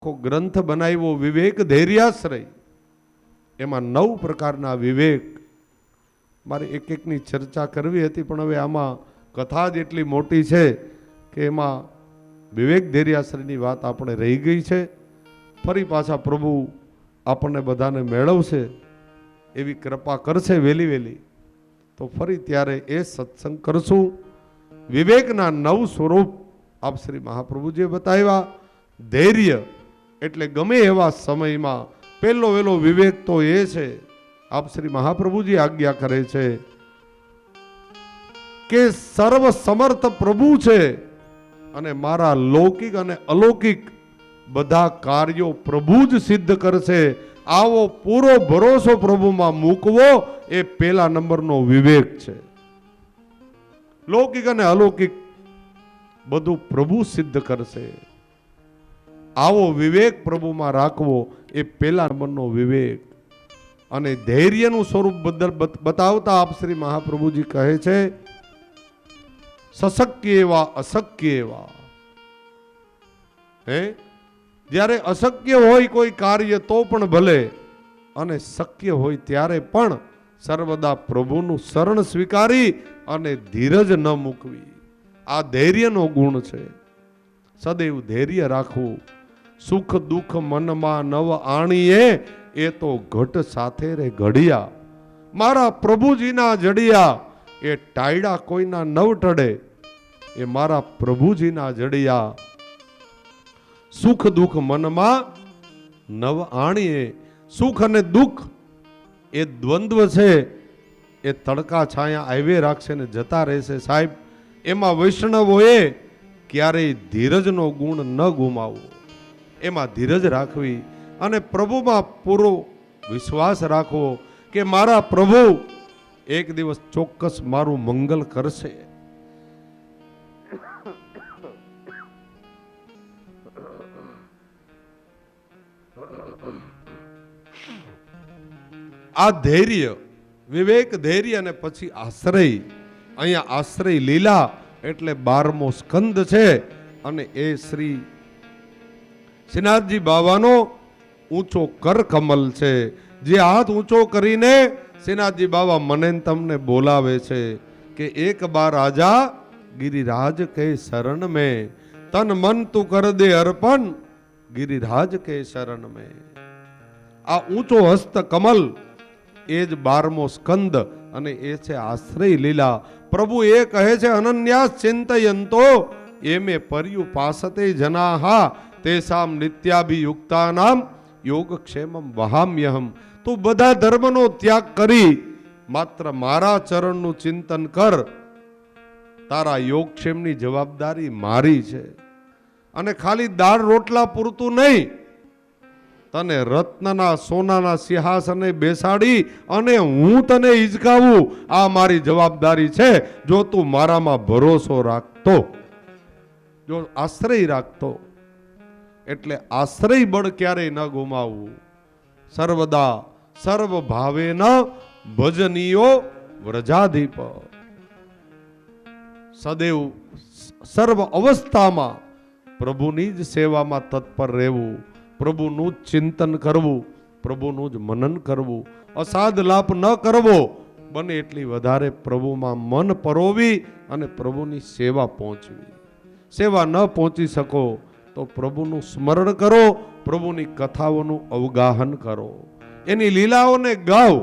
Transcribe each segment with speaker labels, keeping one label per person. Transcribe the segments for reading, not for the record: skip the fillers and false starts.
Speaker 1: આખો ગ્રંથ બનાવ્યો વિવેક ધૈર્યાશ્રય. એમાં 9 પ્રકારના વિવેક. મારે એક એકની ચર્ચા કરવી હતી, પણ હવે આમાં કથા જ એટલી મોટી છે કે એમાં વિવેક ધૈર્યાશ્રયની વાત આપણે રહી ગઈ છે. ફરી પાછા પ્રભુ આપણને બધાને મેળવશે એવી કૃપા કરશે વહેલી તો ફરી ત્યારે એ સત્સંગ કરશું. વિવેકના 9 સ્વરૂપ આપ શ્રી મહાપ્રભુજીએ બતાવ્યા. ધૈર્ય એટલે ગમે એવા સમયમાં પહેલો વહેલો વિવેક તો એ છે, આપ શ્રી મહાપ્રભુજી આજ્ઞા કરે છે કે સર્વ સમર્થ પ્રભુ છે અને મારા લૌકિક અને અલૌકિક બધા કાર્યો પ્રભુ જ સિદ્ધ કરશે. આવો પૂરો ભરોસો પ્રભુમાં મૂકવો એ પહેલા નંબરનો વિવેક છે. લૌકિક અને અલૌકિક બધું પ્રભુ સિદ્ધ કરશે. આવો વિવેક પ્રભુમાં રાખવો એ પહેલા નંબરનો વિવેક. અને ધૈર્યનું સ્વરૂપ બતાવતા આપ શ્રી મહાપ્રભુજી કહે છે સશક્ય એવા અશક્ય એવા. જ્યારે અશક્ય હોય કોઈ કાર્ય તો પણ ભલે, અને શક્ય હોય ત્યારે પણ સર્વદા પ્રભુનું શરણ સ્વીકારી અને ધીરજ ન મૂકવી. આ ધૈર્યનો ગુણ છે. સદૈવ ધૈર્ય રાખવું. સુખ દુઃખ મનમાં નવ આણીએ એ તો ઘટ સાથે રે ઘડિયા. મારા પ્રભુજીના જડિયા એ ટાયડા કોઈના નવ ટડે. એ મારા પ્રભુજીના જડિયા. સુખ દુઃખ મનમાં નવ આણીએ. સુખ અને દુઃખ એ દ્વંદ્વ છે, એ તડકા છાયા આવ્યે રાખશે ને જતા રહેશે સાહેબ. એમાં વૈષ્ણવોએ ક્યારેય ધીરજનો ગુણ ન ગુમાવવો. એમાં ધીરજ રાખવી અને પ્રભુમાં પૂરો વિશ્વાસ રાખવો કે મારા પ્રભુ એક દિવસ ચોક્કસ મારું મંગલ કરશે. આ ધૈર્ય, વિવેક, ધૈર્ય અને પછી આશ્રય. અહીંયા આશ્રય લીલા એટલે 12મો સ્કંદ છે અને એ શ્રી શ્રીનાથજી બાવાનો ઊંચો કર કમલ છે. જે હાથ ઊંચો કરીને શ્રીનાથજી બાવા મને તમને બોલાવે છે કે એક બાર આજા गिरिराज के शरण में तन मन तू कर दे अर्पण गिरिराज के शरण में. आ ऊंचो हस्त कमल ए ज 12मो स्कंद અને એ છે આશ્રય લીલા. પ્રભુ એ કહે છે અનન્યાસ ચિંતયંતો એમે પર્યુપાસતે જનાહા તેસામ નિત્યાભિયુક્તાનામ યોગક્ષેમમ વહામ્યહમ. તું બધા ધર્મનો ત્યાગ કરી માત્ર મારા ચરણનું ચિંતન કર. તારા યોગક્ષેમની જવાબદારી મારી છે. અને ખાલી દાળ રોટલા પૂરતું નહીં, તને રત્નના સોનાના સિંહાસને બેસાડી અને હું તને હિંચકાવું, આ મારી જવાબદારી છે. જો તું મારામાં ભરોસો રાખતો, જો આશ્રય રાખતો. એટલે આશ્રય બળ ક્યારેય ન ગુમાવવું. સર્વદા સર્વ ભાવે ન ભજનીયો વ્રજાધિપ. સદૈવ સર્વ અવસ્થામાં પ્રભુની જ સેવામાં તત્પર રહેવું, પ્રભુનું જ ચિંતન કરવું, પ્રભુનું જ મનન કરવું, અસાધ લાપ ન કરવો. બને એટલી વધારે પ્રભુમાં મન પરોવી અને પ્રભુની સેવા પહોંચવી. સેવા ન પહોંચી શકો તો પ્રભુનું સ્મરણ કરો, પ્રભુની કથાઓનું અવગાહન કરો, એની લીલાઓને ગાઓ,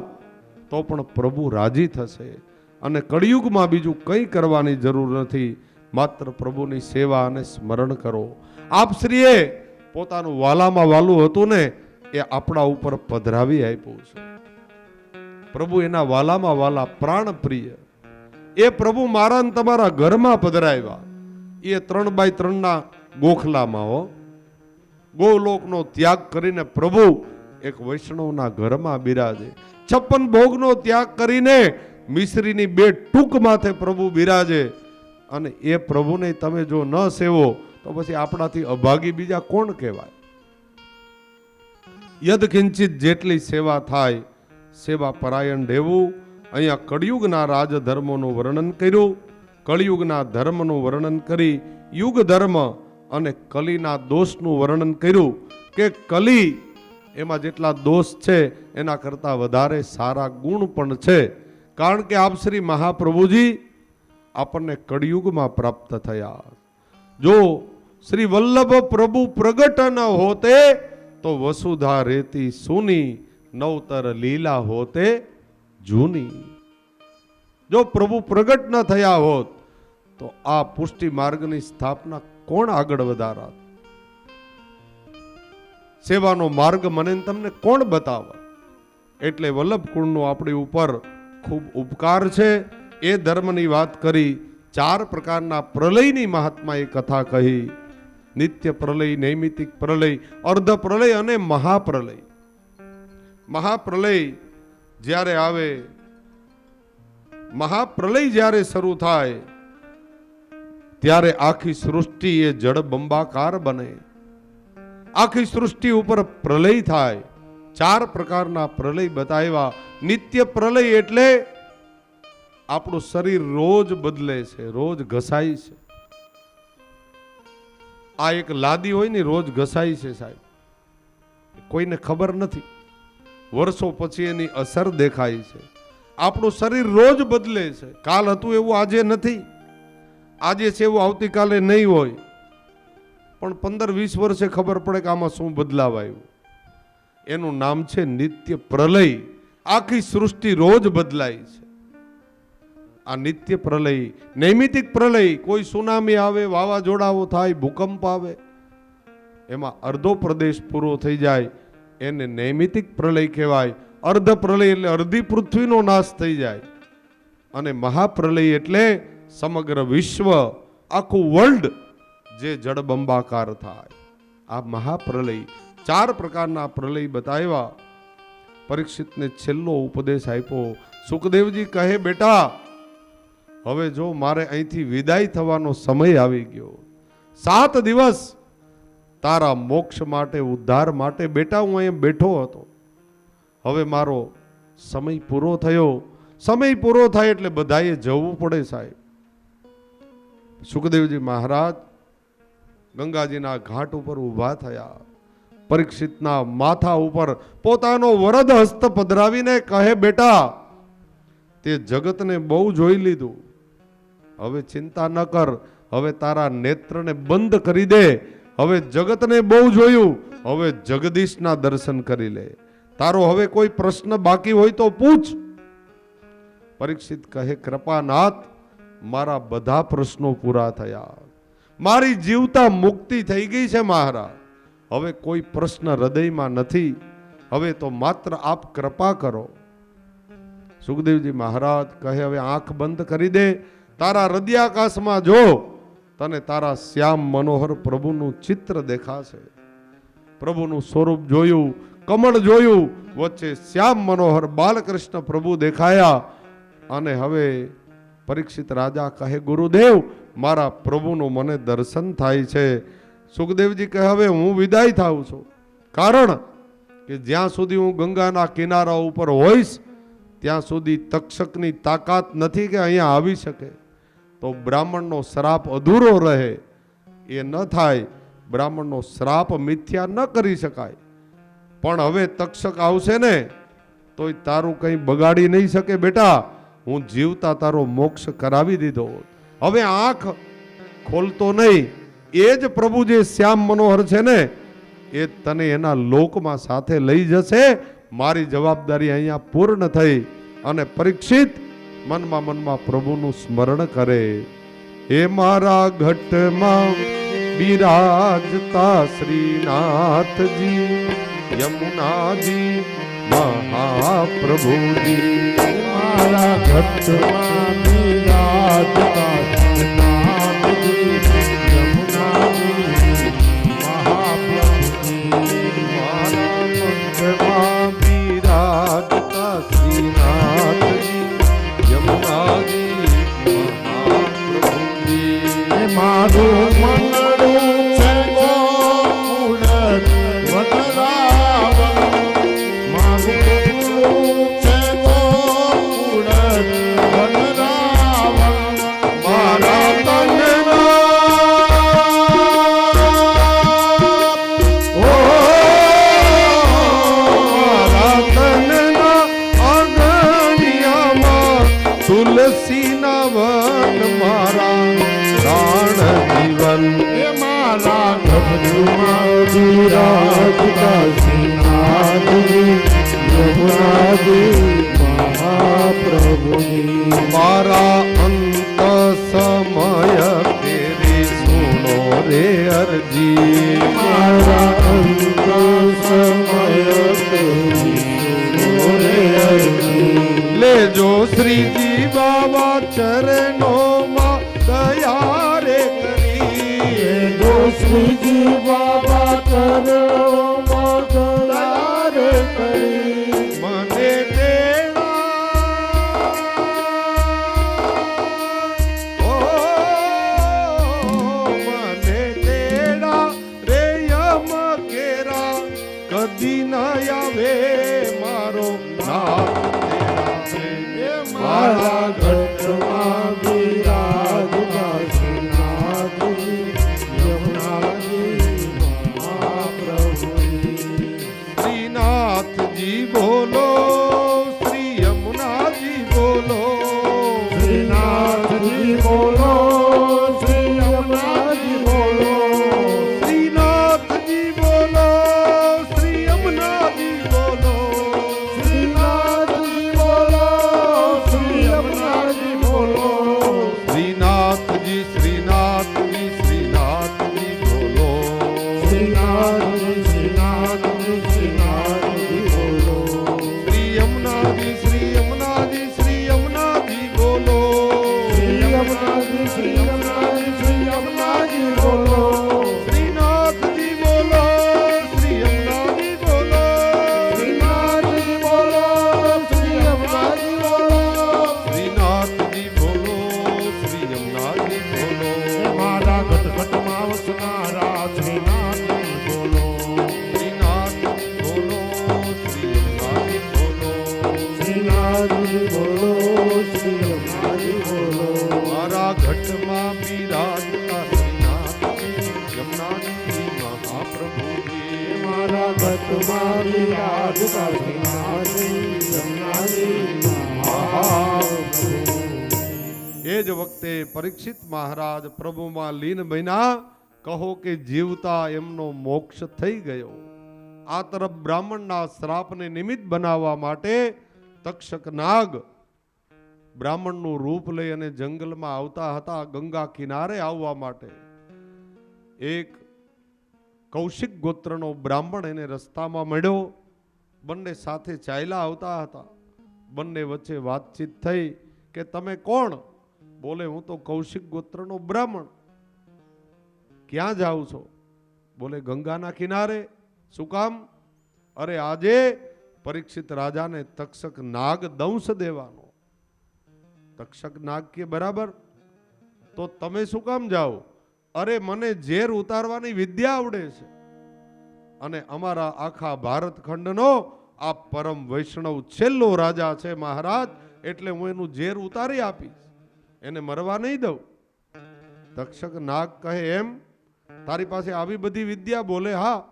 Speaker 1: તો પણ પ્રભુ રાજી થશે. અને કળિયુગમાં બીજું કંઈ કરવાની જરૂર નથી, માત્ર પ્રભુની સેવા અને સ્મરણ કરો. આપશ્રીએ પોતાનું વાલામાં વાલું હતું ને એ આપણા ઉપર પધરાવી આપ્યું છે. પ્રભુ એના વાલામાં વાલા પ્રાણ પ્રિય એ પ્રભુ મારા ને તમારા ઘરમાં પધરાવ્યા. એ 3x3 ગોખલામાં હો, ગોલોકનો ત્યાગ કરીને પ્રભુ એક વૈષ્ણવના ઘરમાં બિરાજે. 56 ભોગનો ત્યાગ કરીને મિશ્રીની 2 ટૂંક માથે પ્રભુ બિરાજે. અને એ પ્રભુને તમે જો ન સેવો તો પછી આપણાથી અભાગી બીજા કોણ કહેવાય? યદ કિંચિત જેટલી સેવા થાય સેવા પરાયણ રહેવું. અહીંયા કળિયુગના રાજધર્મોનું વર્ણન કર્યું. કળિયુગના ધર્મનું વર્ણન કરી યુગ ધર્મ અને કલીના દોષનું વર્ણન કર્યું કે કલી એમાં જેટલા દોષ છે એના કરતાં વધારે સારા ગુણ પણ છે. કારણ કે આપ શ્રી મહાપ્રભુજી આપણને કળિયુગમાં પ્રાપ્ત થયા. જો શ્રી વલ્લભ પ્રભુ પ્રગટ ન હોતે તો વસુધા રેતી સુની, નવતર લીલા હોતે જૂની. જો પ્રભુ પ્રગટ ન થયા હોત તો આ પુષ્ટિ માર્ગની સ્થાપના કોણ આગળ વધારત? સેવાનો માર્ગ મને તમને કોણ બતાવે? એટલે વલ્લભ કુળનો આપણી ઉપર ખૂબ ઉપકાર છે. એ ધર્મની વાત કરી. 4 પ્રકારના પ્રલયની મહાત્માએ કથા કહી. નિત્ય પ્રલય, નૈમિતિક પ્રલય, અર્ધ પ્રલય અને મહાપ્રલય. મહાપ્રલય જ્યારે આવે, મહાપ્રલય જ્યારે શરૂ થાય ત્યારે આખી સૃષ્ટિ એ જળ બંબાકાર બને. આખી સૃષ્ટિ ઉપર પ્રલય થાય. 4 પ્રકારના પ્રલય બતાવ્યા. નિત્ય પ્રલય એટલે આપણું શરીર રોજ બદલે છે, રોજ ઘસાય છે. આ એક લાદી હોય ને રોજ ઘસાય છે સાહેબ, કોઈને ખબર નથી. વર્ષો પછી એની અસર દેખાય છે. આપણું શરીર રોજ બદલે છે. કાલ હતું એવું આજે નથી, આજે છે એવું આવતીકાલે નહીં હોય. પણ 15-20 વર્ષે ખબર પડે કે આમાં શું બદલાવ આવ્યો. એનું નામ છે નિત્ય પ્રલય. આખી સૃષ્ટિ રોજ બદલાય છે. આ નિત્ય પ્રલય. નૈમિતિક પ્રલય, કોઈ સુનામી આવે, વાવાઝોડાઓ થાય, ભૂકંપ આવે, એમાં અર્ધો પ્રદેશ પૂરો થઈ જાય, એને નૈમિતિક પ્રલય કહેવાય. અર્ધ પ્રલય એટલે અડધી પૃથ્વીનો નાશ થઈ જાય. અને મહાપ્રલય એટલે સમગ્ર વિશ્વ, આખું વર્લ્ડ જે જળબંબાકાર થાય. આ મહાપ્રલય. 4 પ્રકારના પ્રલય બતાવ્યા. પરીક્ષિતને છેલ્લો ઉપદેશ આપ્યો. સુખદેવજી કહે, બેટા હવે જો મારે અહીંથી વિદાય થવાનો સમય આવી ગયો. 7 દિવસ તારા મોક્ષ માટે, ઉદ્ધાર માટે બેટા હું અહીંયા બેઠો હતો. હવે મારો સમય પૂરો થયો. સમય પૂરો થાય એટલે બધાએ જવું પડે સાહેબ. સુખદેવજી મહારાજ ગંગાજીના ઘાટ ઉપર ઊભા થયા. પરીક્ષિતના માથા ઉપર પોતાનો વરદ હસ્ત પધરાવીને કહે, બેટા તે જગતને બહુ જોઈ લીધું, હવે ચિંતા ન કર. હવે તારા નેત્રને બંધ કરી દે. હવે જગતને બહુ જોયું, હવે જગદીશના દર્શન કરી લે. તારો હવે કોઈ પ્રશ્ન બાકી હોય તો પૂછ. પરીક્ષિત કહે, કૃપાનાથ મારા બધા પ્રશ્નો પૂરા થયા. મારી જીવતા મુક્તિ થઈ ગઈ છે મહારાજ. હવે કોઈ પ્રશ્ન હૃદયમાં નથી. હવે તો માત્ર આપ કૃપા કરો. સુખદેવજી મહારાજ કહે, હવે આંખ બંધ કરી દે. તારા હૃદયાકાશમાં જો તને તારા શ્યામ મનોહર પ્રભુનું ચિત્ર દેખાશે. પ્રભુનું સ્વરૂપ જોયું, કમળ જોયું, વચ્ચે શ્યામ મનોહર બાલકૃષ્ણ પ્રભુ દેખાયા. અને હવે પરીક્ષિત રાજા કહે, ગુરુદેવ મારા પ્રભુનું મને દર્શન થાય છે. સુખદેવજી કહે, હવે હું વિદાય થાઉં છું. કારણ કે જ્યાં સુધી હું ગંગાના કિનારા ઉપર હોઈશ ત્યાં સુધી તક્ષકની તાકાત નથી કે અહીંયા આવી શકે. તો બ્રાહ્મણનો શ્રાપ અધૂરો રહે. એ ન થાય. બ્રાહ્મણનો શ્રાપ મિથ્યા ન કરી શકાય. પણ હવે તક્ષક આવશે ને તોય તારું કંઈ બગાડી નહીં શકે. બેટા હું જીવતા તારો મોક્ષ કરાવી દીધો. હવે આંખ ખોલતો નહીં. એ જ પ્રભુ જે શ્યામ મનોહર છે ને એ તને એના લોકમાં સાથે લઈ જશે. મારી જવાબદારી અહીંયા પૂર્ણ થઈ. અને પરીક્ષિત મનમાં પ્રભુનું સ્મરણ કરે. હે મારા ઘટમાં બિરાજતા શ્રીનાથજી, યમુનાજી મહાપ્રભુજી.
Speaker 2: મારા ઘટમાં બિરાજતા શ્રીનાથજી, યમુનાજી મહાપ્રભુજી.
Speaker 1: મારા ઘટમાં બિરાજતા શ્રીનાથજી, યમુનાજી મહાપ્રભુજી.
Speaker 2: મારું મંગળું છે ગોકુળ વનરાવન. મારું મંગળું છે ગોકુળ વનરાવન. વિરાજતા શ્રીનાથજી યમુનાજી મહાપ્રભુજી
Speaker 1: મારા અંત સમય તેરી સુનો રે અરજી
Speaker 2: મારા અંત સમય તેરી સુનો રે અરજી
Speaker 1: લેજો શ્રીજી બાબા ચરણોમાં દયા રે કરી
Speaker 2: જો શ્રીજી બાબા કરો મગલાર કરી
Speaker 1: મને તેડા રે યમ કેરા કદી ન આવે મારો નાથ
Speaker 2: મારા ઘટમાં વિરાજતા શ્રીનાથજી યમુનાજી મહાપ્રભુજી
Speaker 1: શ્રીનાથજી બોલો શ્રી યમુનાજી બોલો
Speaker 2: શ્રીનાથજી બોલો શ્રી યમુનાજી બોલો
Speaker 1: શ્રીનાથજી બોલો શ્રી યમુનાજી બોલો
Speaker 2: શ્રીનાથજી બોલો શ્રી યમુનાજી બોલો
Speaker 1: શ્રીનાથજી શ્રીનાથજી શ્રીનાથજી બોલો
Speaker 2: શ્રીનાથજી શ્રીનાથજી શ્રીનાથજી બોલો
Speaker 1: શ્રી યમુનાજી શ્રી યમુનાજી શ્રી યમુનાજી બોલો
Speaker 2: શ્રી યમુનાજી શ્રી યમુનાજી શ્રી યમુનાજી બોલો
Speaker 1: શ્રીનાથજી બોલો શ્રી યમુનાજી બોલો
Speaker 2: શ્રીનાથજી બોલો શ્રી યમુનાજી બોલો
Speaker 1: શ્રીનાથજી બોલો શ્રી યમુનાજી બોલો
Speaker 2: મારા ઘટઘટમાં વસનારા શ્રીનાથજી બોલો
Speaker 1: શ્રીનાથજી બોલો શ્રી યમુનાજી બોલો
Speaker 2: શ્રીનાથજી બોલો શ્રી યમુનાજી બોલો
Speaker 1: મારા ઘટમાં બિરાજતા શ્રીનાથજી યમુનાજી મહાપ્રભુજી
Speaker 2: મારા ઘટમાં વિરાજતા શ્રીનાથજી યમુનાજી મહાપ્રભુ
Speaker 1: એ જ વખતે પરીક્ષિત મહારાજ પ્રભુમાં લીન બન્યા કહો કે જીવતા એમનો મોક્ષ થઈ ગયો આ તરફ બ્રાહ્મણના શ્રાપને નિમિત્ત બનાવવા માટે તક્ષક નાગ બ્રાહ્મણનું રૂપ લઈ અને જંગલમાં આવતા હતા ગંગા કિનારે આવવા માટે એક કૌશિક ગોત્રનો બ્રાહ્મણ એને રસ્તામાં મળ્યો બંને સાથે ચાલ્યા આવતા હતા બંને વચ્ચે વાતચીત થઈ કે તમે કોણ બોલે હું તો કૌશિક ગોત્રનો બ્રાહ્મણ ક્યાં જાવ છો બોલે ગંગાના કિનારે શું કામ અરે આજે પરીક્ષિત રાજાને તક્ષક નાગ દંશ દેવાનો તક્ષક નાગ કે બરાબર તો તમે શું કામ જાઓ અરે મને ઝેર ઉતારવાની વિદ્યા આવડે છે અને અમારા આખા ભારત ખંડનો આ પરમ વૈષ્ણવ છેલ્લો રાજા છે મહારાજ એટલે હું એનું ઝેર ઉતારી આપીશ એને મરવા નહીં દઉં તક્ષક નાગ કહે એમ તારી પાસે આવી બધી વિદ્યા બોલે હા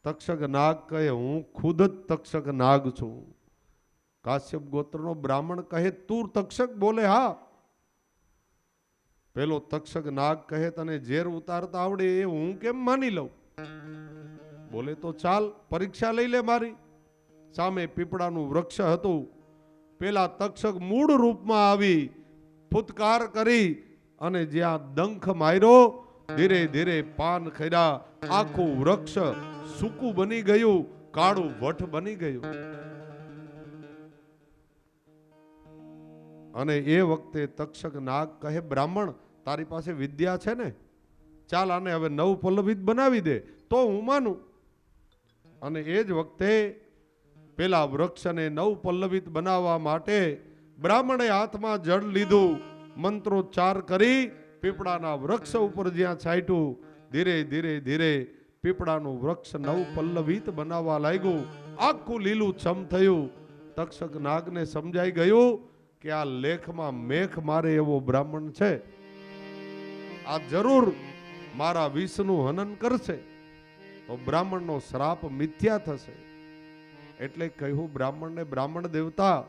Speaker 1: તક્ષક નાગ કહે હું ખુદ જ તક્ષક નાગ છું કાશ્યપ ગોત્રનો બ્રાહ્મણ કહે તું તક્ષક બોલે હા પેલો તક્ષક નાગ કહે તને ઝેર ઉતારતા આવડે એ હું કેમ માની લઉં બોલે તો ચાલ પરીક્ષા લઈ લે મારી સામે પીપળાનું વૃક્ષ હતું પેલા તક્ષક મૂળ રૂપમાં આવી ફૂટકાર કરી અને જ્યાં ડંખ માર્યો ધીરે ધીરે પાન ખર્યા આખું વૃક્ષ સૂકું બની ગયું કાળું વટ બની ગયું અને એ વખતે તક્ષક નાગ કહે બ્રાહ્મણ તારી પાસે વિદ્યા છે ને ચાલ આને હવે નવ પલ્લવિત બનાવી દે તો હું માનું અને એ જ વખતે પેલા વૃક્ષને નવ પલ્લવિત બનાવવા માટે બ્રાહ્મણે હાથમાં જળ લીધું મંત્રોચ્ચાર કરી પીપળાના વૃક્ષ ઉપર જ્યાં છાંટ્યું ધીરે ધીરે ધીરે પીપળાનું વૃક્ષ નવ પલ્લવિત બનાવવા લાગ્યું આખું લીલું છમ થયું તક્ષક નાગને સમજાઈ ગયું કે આ લેખમાં મેખ મારે એવો બ્રાહ્મણ છે આ જરૂર મારા વિષનું હનન કરશે તો બ્રાહ્મણનો શ્રાપ મિથ્યા થશે એટલે કહ્યું બ્રાહ્મણને બ્રાહ્મણ દેવતા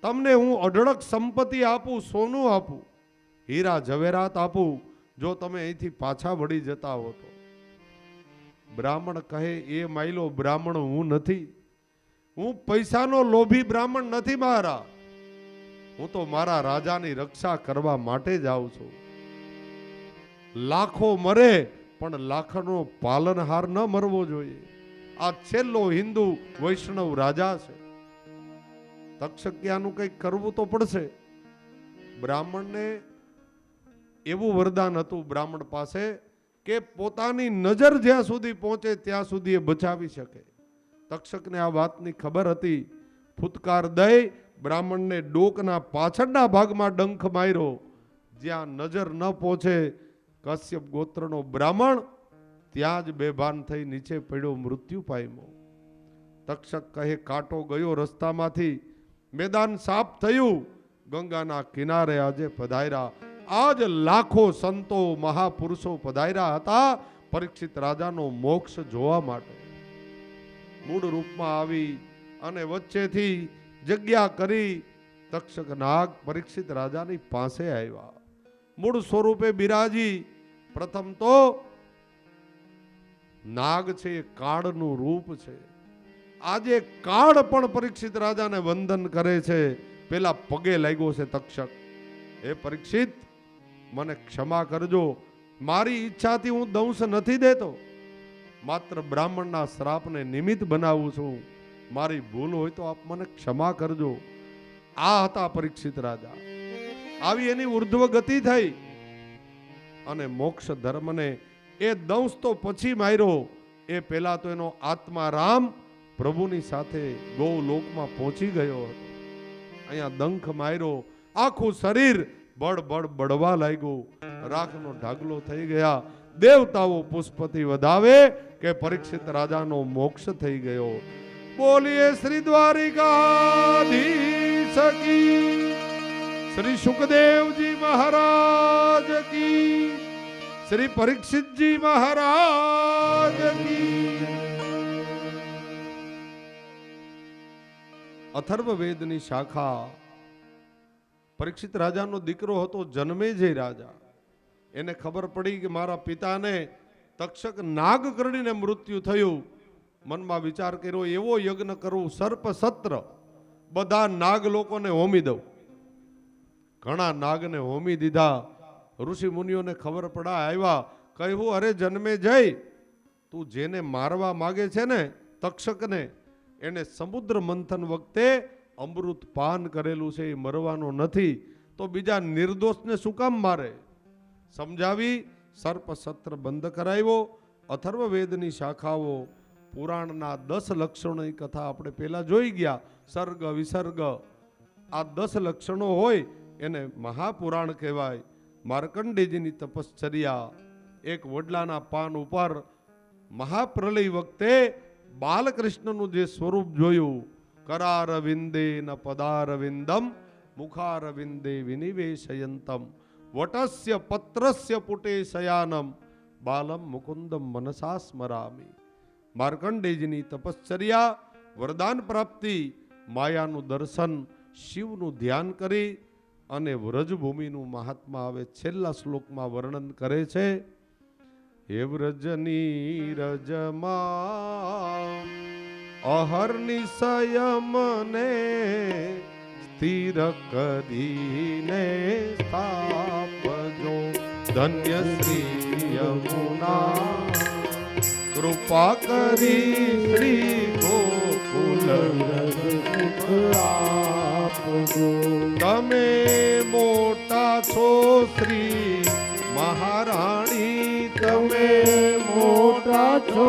Speaker 1: તમને હું અઢળક સંપત્તિ આપું સોનું આપું હીરા ઝવેરાત આપું જો તમે અહીંથી પાછા વળી જતા હો તો બ્રાહ્મણ કહે, એ માયલો બ્રાહ્મણ હું નથી. હું પૈસાનો લોભી બ્રાહ્મણ નથી મારા. હું તો મારા રાજાની રક્ષા કરવા માટે જ આવું છું. લાખો મરે પણ લાખનો પાલનહાર ન મરવો જોઈએ. આ છેલ્લો હિન્દુ વૈષ્ણવ રાજા છે. તક્ષક્યાનું કંઈક કરવું તો પડશે. બ્રાહ્મણને એવું વરદાન હતું બ્રાહ્મણ પાસે કે પોતાની નજર જ્યાં સુધી પહોંચે ત્યાં સુધી એ બચાવી શકે. તક્ષકને આ વાતની ખબર હતી. ફૂટકાર દઈ બ્રાહ્મણને ડોકના પાછળના ભાગમાં ડંખ માર્યો. જ્યાં નજર ન પહોંચે કશ્યપ ગોત્રનો બ્રાહ્મણ ત્યાં જ બેભાન થઈ નીચે પડ્યો, મૃત્યુ પામ્યો. તક્ષક કહે, કાંટો ગયો રસ્તામાંથી, મેદાન સાફ થયું. ગંગાના કિનારે આજે પધાર્યા. આજ લાખો સંતો મહાપુરુષો પધાર્યા હતા પરીક્ષિત રાજાનો મોક્ષ જોવા માટે. મૂળ રૂપમાં આવી અને વચ્ચેથી જગ્યા કરી તક્ષક નાગ પરીક્ષિત રાજાની પાસે આવ્યા. મૂળ સ્વરૂપે બિરાજી. પ્રથમ તો નાગ છે એ કાળનું રૂપ છે. આજે કાળ પણ પરીક્ષિત રાજાને વંદન કરે છે. પેલા પગે લાગ્યો છે તક્ષક. હે પરીક્ષિત, મને ક્ષમા કરજો. મારી ઈચ્છાથી હું દંશ નથી દેતો, માત્ર બ્રાહ્મણના શ્રાપને નિમિત્ત બનાવું છું. મારી ભૂલ હોય તો આપ મને ક્ષમા કરજો. આ હતા પરીક્ષિત રાજા. આવી એની ઉર્ધ્વ ગતિ થઈ અને મોક્ષ ધર્મને એ દંશ તો પછી માર્યો. એ પહેલા તો એનો આત્મા રામ પ્રભુની સાથે ગૌલોકમાં પહોંચી ગયો હતો. અહીંયા દંખ માર્યો, આખું શરીર બળ બળવા લાગ્યું, રાખનો ઢાગલો થઈ ગયા. દેવતાઓ પુષ્પથી વધાવે કે પરીક્ષિત રાજાનો મોક્ષ થઈ ગયો. બોલીએ શ્રી દ્વારિકાધીશ કી, શ્રી સુખદેવજી મહારાજ કી, શ્રી પરીક્ષિતજી મહારાજ કી. અથર્વવેદની શાખા. પરીક્ષિત રાજાનો દીકરો હતો જન્મેજય રાજા. એને ખબર પડી કે મારા પિતાને તક્ષક નાગ કરડીને મૃત્યુ થયું. મનમાં વિચાર કર્યો, એવો યજ્ઞ કરું, સર્પ સત્ર, બધા નાગ લોકોને હોમી દઉં. ઘણા નાગને હોમી દીધા. ઋષિ મુનિઓને ખબર પડા આવ્યા. કહ્યું, અરે જન્મેજય, તું જેને મારવા માગે છે ને તક્ષકને, એને સમુદ્ર મંથન વખતે અમૃત પાન કરેલું છે, એ મરવાનો નથી, તો બીજા નિર્દોષને શું કામ મારે? સમજાવી સર્પ સત્ર બંધ કરાવ્યો. અથર્વવેદની શાખાઓ, પુરાણના 10 લક્ષણોની કથા આપણે પહેલા જોઈ ગયા. સર્ગ વિસર્ગ, આ 10 લક્ષણો હોય એને મહાપુરાણ કહેવાય. માર્કંડેયજીની તપશ્ચર્યા. એક વડલાના પાન ઉપર મહાપ્રલય વખતે બાલકૃષ્ણનું જે સ્વરૂપ જોયું, કરારવિંદે ન પદારવિંદમ મુખારવિંદે વિનિવેશયંતમ વટસ્ય પત્રસ્ય પુટે શયાનમ બાલમ મુકુંદમ મનસા સ્મરામિ. માર્કંડેયજીની તપશ્ચર્યા, વરદાન પ્રાપ્તિ, માયાનું દર્શન, શિવનું ધ્યાન કરી અને વ્રજભૂમિનું મહાત્મા આવે છેલ્લા શ્લોકમાં વર્ણન કરે છે. હે વ્રજની રજમાં અહર્નિશયમને સ્થિર કરીને સ્થાપજો. ધન્ય શ્રી યમુના કૃપા કરી શ્રી ગોકુલ આપજો. તમે મોટા છો શ્રી મહારાણી,
Speaker 2: તમે મોટા છો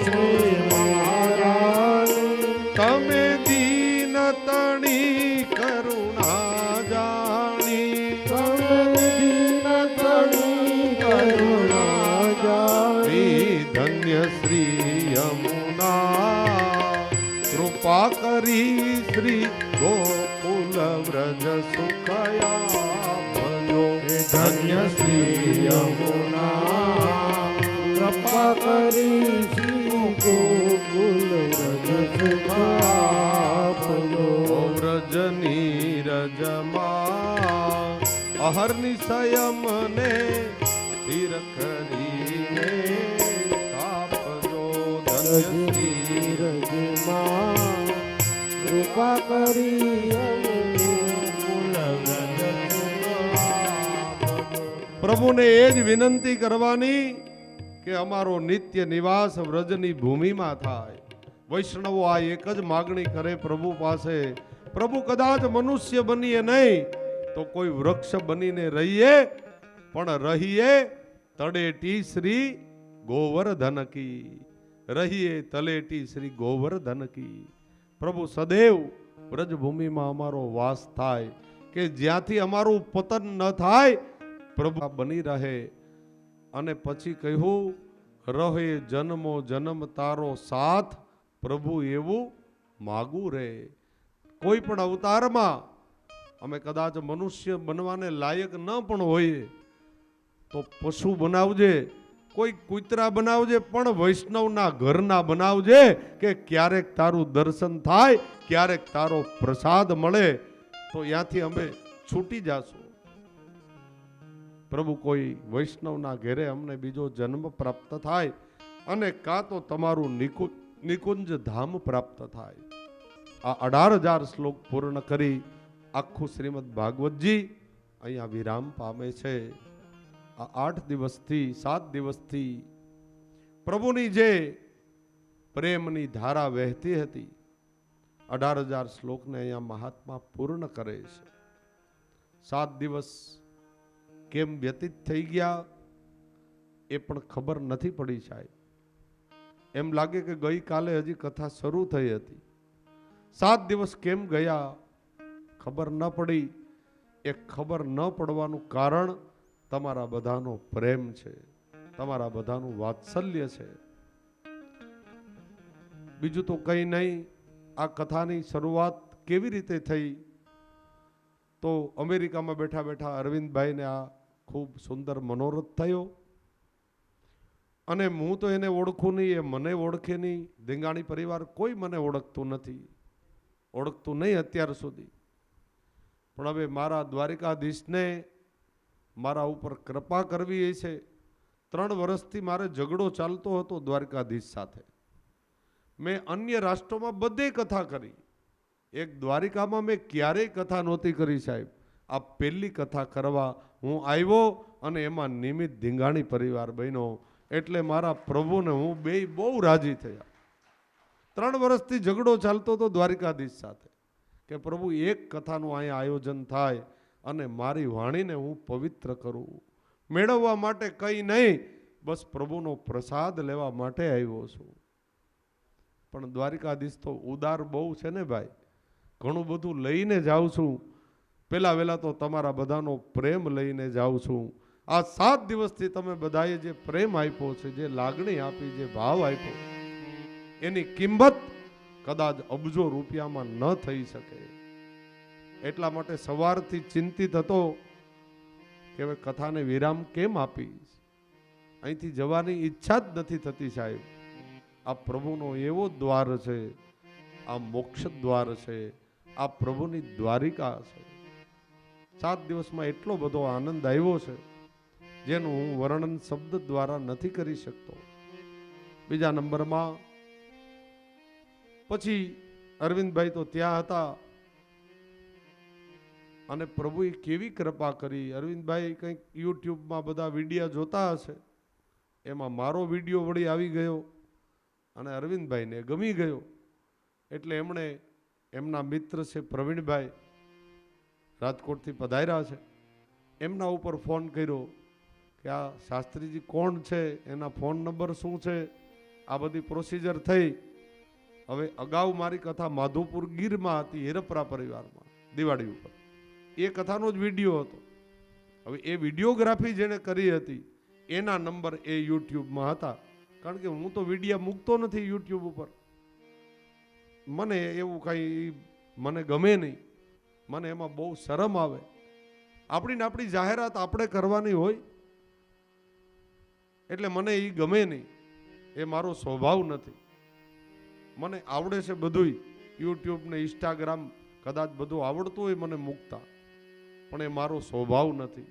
Speaker 2: શ્રી મહારાણી,
Speaker 1: તમે દીન તણી કરુણા જાણી,
Speaker 2: તમે દીન તણી કરુણા જાણી.
Speaker 1: ધન્ય શ્રી યમુના કૃપા કરી શ્રી ગોકુલ વ્રજ સુખયા ભજો.
Speaker 2: ધન્ય શ્રી યમુના કૃપા કરી શ્રી ગોકુલ વ્રજ સુખ આપજો.
Speaker 1: વ્રજની રજમાં અહર્નિશયમને સ્થિર કરીને સ્થાપજો.
Speaker 2: રજની રજમાં કૃપા કરી
Speaker 1: પ્રભુને એ જ વિનંતી કરવાની કે અમારો નિત્ય નિવાસ વ્રજની ભૂમિમાં થાય. વૈષ્ણવો આ એક જ માગણી કરે પ્રભુ પાસે. પ્રભુ કદાચ મનુષ્ય બનીએ નહીં તો કોઈ વૃક્ષ બનીને રહીએ, પણ રહીએ તળેટી શ્રી ગોવર્ધન કી. રહીએ તળેટી શ્રી ગોવર્ધન કી. પ્રભુ સદૈવ વ્રજભૂમિમાં અમારો વાસ થાય, કે જ્યાંથી અમારું પતન ન થાય, પ્રભુ બની રહે. અને પછી કહ્યું, રહે જન્મો જન્મ તારો સાથ, પ્રભુ એવું માગું રે. કોઈ પણ અવતારમાં અમે કદાચ મનુષ્ય બનવાને લાયક ન પણ હોઈએ તો પશુ બનાવજે, કોઈ કૂતરા બનાવજે, પણ વૈષ્ણવના ઘરના બનાવજે, કે ક્યારેક તારું દર્શન થાય, ક્યારેક તારો પ્રસાદ મળે તો ત્યાંથી અમે છૂટી જાશું. પ્રભુ કોઈ વૈષ્ણવના ઘેરે અમને બીજો જન્મ પ્રાપ્ત થાય, અને કાં તો તમારું નિકુંજ ધામ પ્રાપ્ત થાય. આ 18,000 શ્લોક પૂર્ણ કરી આખું શ્રીમદ ભાગવતજી અહીંયા વિરામ પામે છે. આ 8 દિવસથી 7 દિવસથી પ્રભુની જે પ્રેમની ધારા વહેતી હતી, 18,000 શ્લોકને અહીંયા મહાત્મા પૂર્ણ કરે છે. 7 દિવસ કેમ વ્યતીત થઈ ગયા એ પણ ખબર નથી પડી સાહેબ. એમ લાગે કે ગઈકાલે હજી કથા શરૂ થઈ હતી. 7 દિવસ કેમ ગયા ખબર ન પડી. એ ખબર ન પડવાનું કારણ તમારા બધાનો પ્રેમ છે, તમારા બધાનું વાત્સલ્ય છે. બીજું તો કંઈ નહીં. આ કથાની શરૂઆત કેવી રીતે થઈ? તો અમેરિકામાં બેઠા બેઠા અરવિંદભાઈને આ ખૂબ સુંદર મનોરથ થયો, અને હું તો એને ઓળખું નહીં, એ મને ઓળખે નહીં. ધીંગાણી પરિવાર કોઈ મને ઓળખતું નથી, ઓળખતું નહીં અત્યાર સુધી. પણ હવે મારા દ્વારિકાધીશને મારા ઉપર કૃપા કરવી એ છે. 3 વર્ષથી મારે ઝઘડો ચાલતો હતો દ્વારિકાધીશ સાથે. મેં અન્ય રાષ્ટ્રોમાં બધે કથા કરી, એક દ્વારિકામાં મેં ક્યારેય કથા નહોતી કરી સાહેબ. આ પહેલી કથા કરવા હું આવ્યો, અને એમાં નિમિત્ત ધીંગાણી પરિવાર બન્યો. એટલે મારા પ્રભુને હું બેય બહુ રાજી થયા. 3 વર્ષથી ઝઘડો ચાલતો હતો દ્વારિકાધીશ સાથે, કે પ્રભુ એક કથાનું અહીંયા આયોજન થાય અને મારી વાણીને હું પવિત્ર કરું. મેળવવા માટે કંઈ નહીં, બસ પ્રભુનો પ્રસાદ લેવા માટે આવ્યો છું. પણ દ્વારિકાધીશ તો ઉદાર બહુ છે ને ભાઈ, ઘણું બધું લઈને જાઉં છું. પહેલા વહેલા તો તમારા બધાનો પ્રેમ લઈને જાઉં છું. આ 7 દિવસથી તમે બધાએ જે પ્રેમ આપ્યો છે, જે લાગણી આપી, જે ભાવ આપ્યો, એની કિંમત કદાચ અબજો રૂપિયામાં ન થઈ શકે. એટલા માટે સવારથી ચિંતિત હતો કે હવે કથાને વિરામ કેમ આપીશ. અહીંથી જવાની ઈચ્છા જ નથી થતી સાહેબ. આ પ્રભુનો એવો દ્વાર છે, આ મોક્ષ દ્વાર છે, આ પ્રભુની દ્વારિકા છે. 7 દિવસમાં એટલો બધો આનંદ આવ્યો છે જેનું હું વર્ણન શબ્દ દ્વારા નથી કરી શકતો. બીજા નંબરમાં પછી અરવિંદભાઈ તો ત્યાં હતા, અને પ્રભુએ કેવી કૃપા કરી. અરવિંદભાઈ કંઈક યુટ્યુબમાં બધા વિડીયો જોતા હશે, એમાં મારો વિડીયો વળી આવી ગયો અને અરવિંદભાઈને ગમી ગયો. એટલે એમણે એમના મિત્ર છે પ્રવીણભાઈ, રાજકોટથી પધાર્યા છે, એમના ઉપર ફોન કર્યો કે આ શાસ્ત્રીજી કોણ છે, એના ફોન નંબર શું છે. આ બધી પ્રોસિજર થઈ. હવે અગાઉ મારી કથા માધુપુર ગીરમાં હતી, હેરપરા પરિવારમાં, દિવાળી ઉપર. એ કથાનો જ વિડીયો હતો. હવે એ વિડીયોગ્રાફી જેણે કરી હતી એના નંબર એ યુટ્યુબમાં હતા. કારણ કે હું તો વિડીયો મૂકતો નથી યુટ્યુબ ઉપર. મને એવું કાંઈ મને ગમે નહીં, મને એમાં બહુ શરમ આવે. આપણી જાહેરાત આપણે કરવાની હોય, એટલે મને એ ગમે નહીં. એ મારો સ્વભાવ નથી. મને આવડે છે બધુંય, યુટ્યુબ ને ઇન્સ્ટાગ્રામ કદાચ બધું આવડતું હોય મને મૂકતા, પણ એ મારો સ્વભાવ નથી.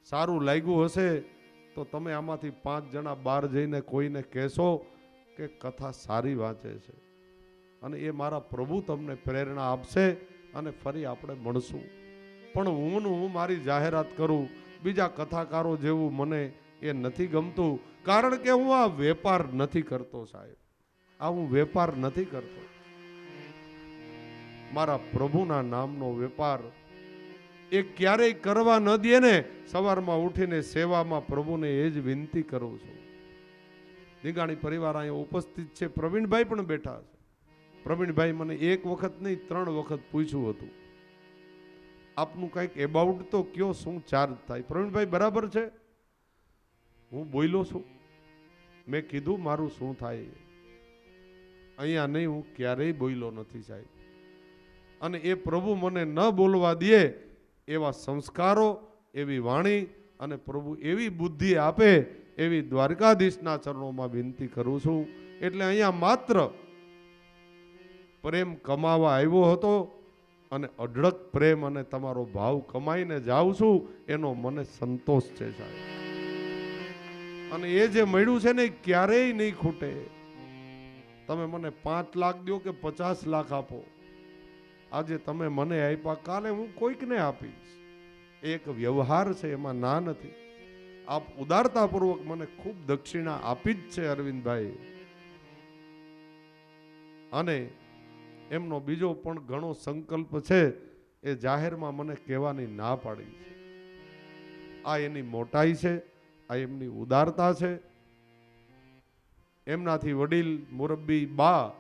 Speaker 1: સારું લાગ્યું હશે તો તમે આમાંથી 5 જણા બહાર જઈને કોઈને કહેશો કે કથા સારી વાંચે છે, અને એ મારા પ્રભુ તમને પ્રેરણા આપશે અને ફરી આપણે મળશું. પણ હું મારી જાહેરાત કરું, બીજા કથાકારો જેવું મને એ નથી ગમતું, કારણ કે હું આ વેપાર નથી કરતો સાહેબ, આ હું વેપાર નથી કરતો. મારા પ્રભુના નામનો વેપાર એ ક્યારેય કરવા ન દે ને. સવારમાં ઉઠીને સેવામાં પ્રભુને એ જ વિનંતી કરું છું. ધીંગાણી પરિવાર અહીંયા ઉપસ્થિત છે, પ્રવીણભાઈ પણ બેઠા છે. પ્રવીણભાઈ મને એક વખત નહીં 3 વખત પૂછ્યું હતું, આપનું કંઈક એબાઉટ તો કયો, શું ચાર્જ થાય. પ્રવીણભાઈ બરાબર છે, હું બોલ્યો છું, મેં કીધું મારું શું થાય અહીંયા નહીં, હું ક્યારેય બોલ્યો નથી સાહેબ. અને એ પ્રભુ મને ન બોલવા દે એવા સંસ્કારો, એવી વાણી અને પ્રભુ એવી બુદ્ધિ આપે એવી દ્વારકાધીશના ચરણોમાં વિનંતી કરું છું. એટલે અહીંયા માત્ર પ્રેમ કમાવા આવ્યો હતો અને અઢળક પ્રેમ અને તમારો ભાવ કમાઈને જાઉં છું, એનો મને સંતોષ છે સાહેબ. અને એ જે મળ્યું છે ને ક્યારેય નહીં ખૂટે. તમે મને 5 લાખ દો કે 50 લાખ આપો, આજે તમે મને આપ્યા, કાલે હું કોઈકને આપીશ. એક વ્યવહાર છે, એમાં ના નથી. આપ ઉદારતાપૂર્વક મને ખૂબ દક્ષિણા આપી જ છે અરવિંદભાઈ. અને એમનો બીજો પણ ઘણો સંકલ્પ છે, એ જાહેરમાં મને કહેવાની ના પાડી છે. આ એની મોટાઈ છે, આ એમની ઉદારતા છે. એમનાથી વડીલ મુરબ્બી બા,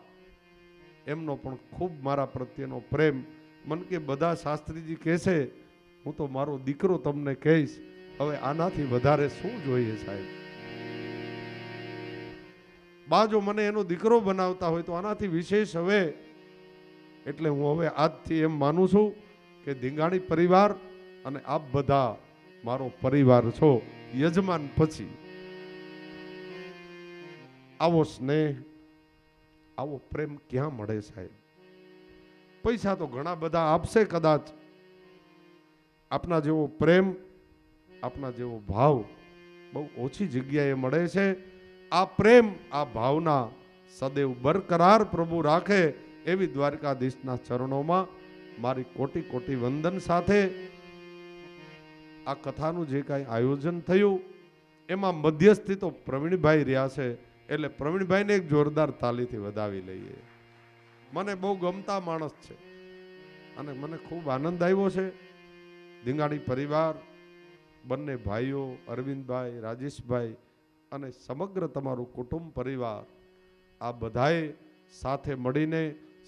Speaker 1: એમનો પણ ખૂબ મારા પ્રત્યેનો પ્રેમ. મન કે બધા શાસ્ત્રીજી કહેશે, હું તો મારો દીકરો તમને કહીશ, હવે આનાથી વધારે શું જોઈએ સાહેબ. બા જો મને એનો દીકરો બનાવતા હોય તો આનાથી વિશેષ હવે. એટલે હું હવે આજથી એમ માનું છું કે ધીંગાણી પરિવાર અને આપ બધા મારો પરિવાર છો. યજમાન પછી આવો સ્નેહ, આવો પ્રેમ ક્યાં મળે સાહેબ. પૈસા તો ઘણા બધા આપશે કદાચ, આપના જેવો પ્રેમ, આપના જેવો ભાવ બહુ ઓછી જગ્યાએ મળે છે. આ પ્રેમ, આ ભાવના સદૈવ બરકરાર પ્રભુ રાખે એવી દ્વારકાધીશના ચરણોમાં મારી કોટી કોટી વંદન સાથે આ કથાનું જે કાંઈ આયોજન થયું એમાં મધ્યસ્થી તો પ્રવીણભાઈ રહ્યા છે, એટલે પ્રવીણભાઈને એક જોરદાર તાલીથી વધાવી લઈએ. મને બહુ ગમતા માણસ છે અને મને ખૂબ આનંદ આવ્યો છે. ધીંગાણી પરિવાર, બંને ભાઈઓ અરવિંદભાઈ, રાજેશભાઈ અને સમગ્ર તમારું કુટુંબ પરિવાર, આ બધાએ સાથે મળીને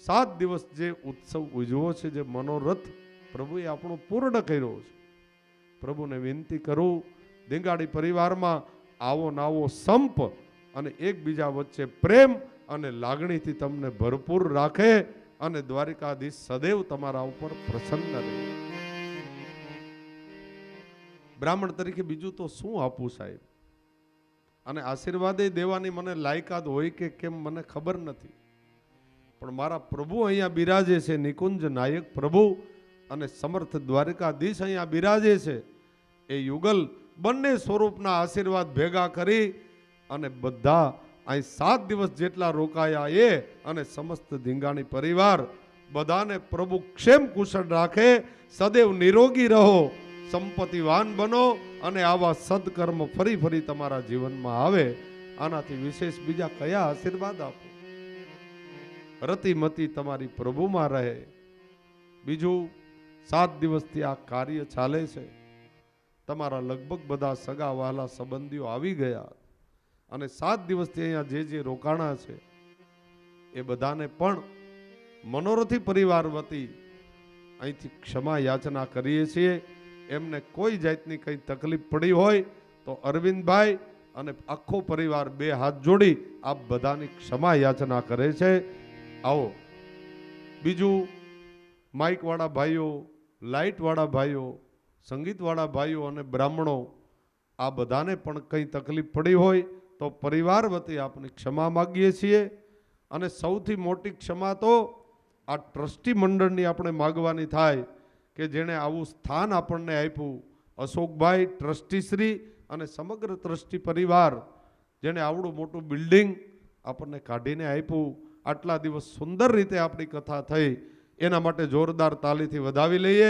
Speaker 1: 7 દિવસ જે ઉત્સવ ઉજવો છે, જે મનોરથ પ્રભુએ આપણો પૂર્ણ કર્યો છે. પ્રભુને વિનંતી કરું, ધીંગાણી પરિવારમાં આવો નાવો સંપ અને એકબીજા વચ્ચે પ્રેમ અને લાગણીથી તમને ભરપૂર રાખે અને દ્વારકાધીશ સદૈવ તમારા ઉપર પ્રસન્ન રહે. બ્રાહ્મણ તરીકે બીજું તો શું આપું સાહેબ, અને આશીર્વાદે દેવાની મને લાયકાત હોય કે કેમ મને ખબર નથી, પણ મારા પ્રભુ અહીંયા બિરાજે છે, નિકુંજ નાયક પ્રભુ અને સમર્થ દ્વારકાધીશ અહીંયા બિરાજે છે. એ યુગલ બંને સ્વરૂપના આશીર્વાદ ભેગા કરી અને બધા અહીં 7 દિવસ જેટલા રોકાયા એ અને સમસ્ત ધીંગાણી પરિવાર બધાને પ્રભુ ક્ષેમ કુશળ રાખે. સદૈવ નિરોગી રહો, સંપત્તિવાન બનો અને આવા સદકર્મ ફરી ફરી તમારા જીવનમાં આવે. આનાથી વિશેષ બીજા કયા આશીર્વાદ આપો. રતિમતી તમારી પ્રભુમાં રહે. બીજું, 7 દિવસથી આ કાર્ય ચાલે છે. તમારા લગભગ બધા સગા વહાલા સંબંધીઓ આવી ગયા અને 7 દિવસથી અહીંયા જે રોકાણા છે એ બધાને પણ મનોરથી પરિવાર વતી અહીંથી ક્ષમા યાચના કરીએ છીએ. એમને કોઈ જાતની કંઈ તકલીફ પડી હોય તો અરવિંદભાઈ અને આખો પરિવાર 2 હાથ જોડી આપ બધાની ક્ષમા યાચના કરે છે. આવો. બીજું, માઇકવાળા ભાઈઓ, લાઇટવાળા ભાઈઓ, સંગીતવાળા ભાઈઓ અને બ્રાહ્મણો, આ બધાને પણ કંઈ તકલીફ પડી હોય તો પરિવાર વતી આપની ક્ષમા માગીએ છીએ. અને સૌથી મોટી ક્ષમા તો આ ટ્રસ્ટી મંડળની આપણે માગવાની થાય કે જેણે આવું સ્થાન આપણને આપ્યું. અશોકભાઈ ટ્રસ્ટીશ્રી અને સમગ્ર ટ્રસ્ટી પરિવાર, જેણે આવડું મોટું બિલ્ડિંગ આપણને કાઢીને આપ્યું, આટલા દિવસ સુંદર રીતે આપણી કથા થઈ, એના માટે જોરદાર તાલીથી વધાવી લઈએ.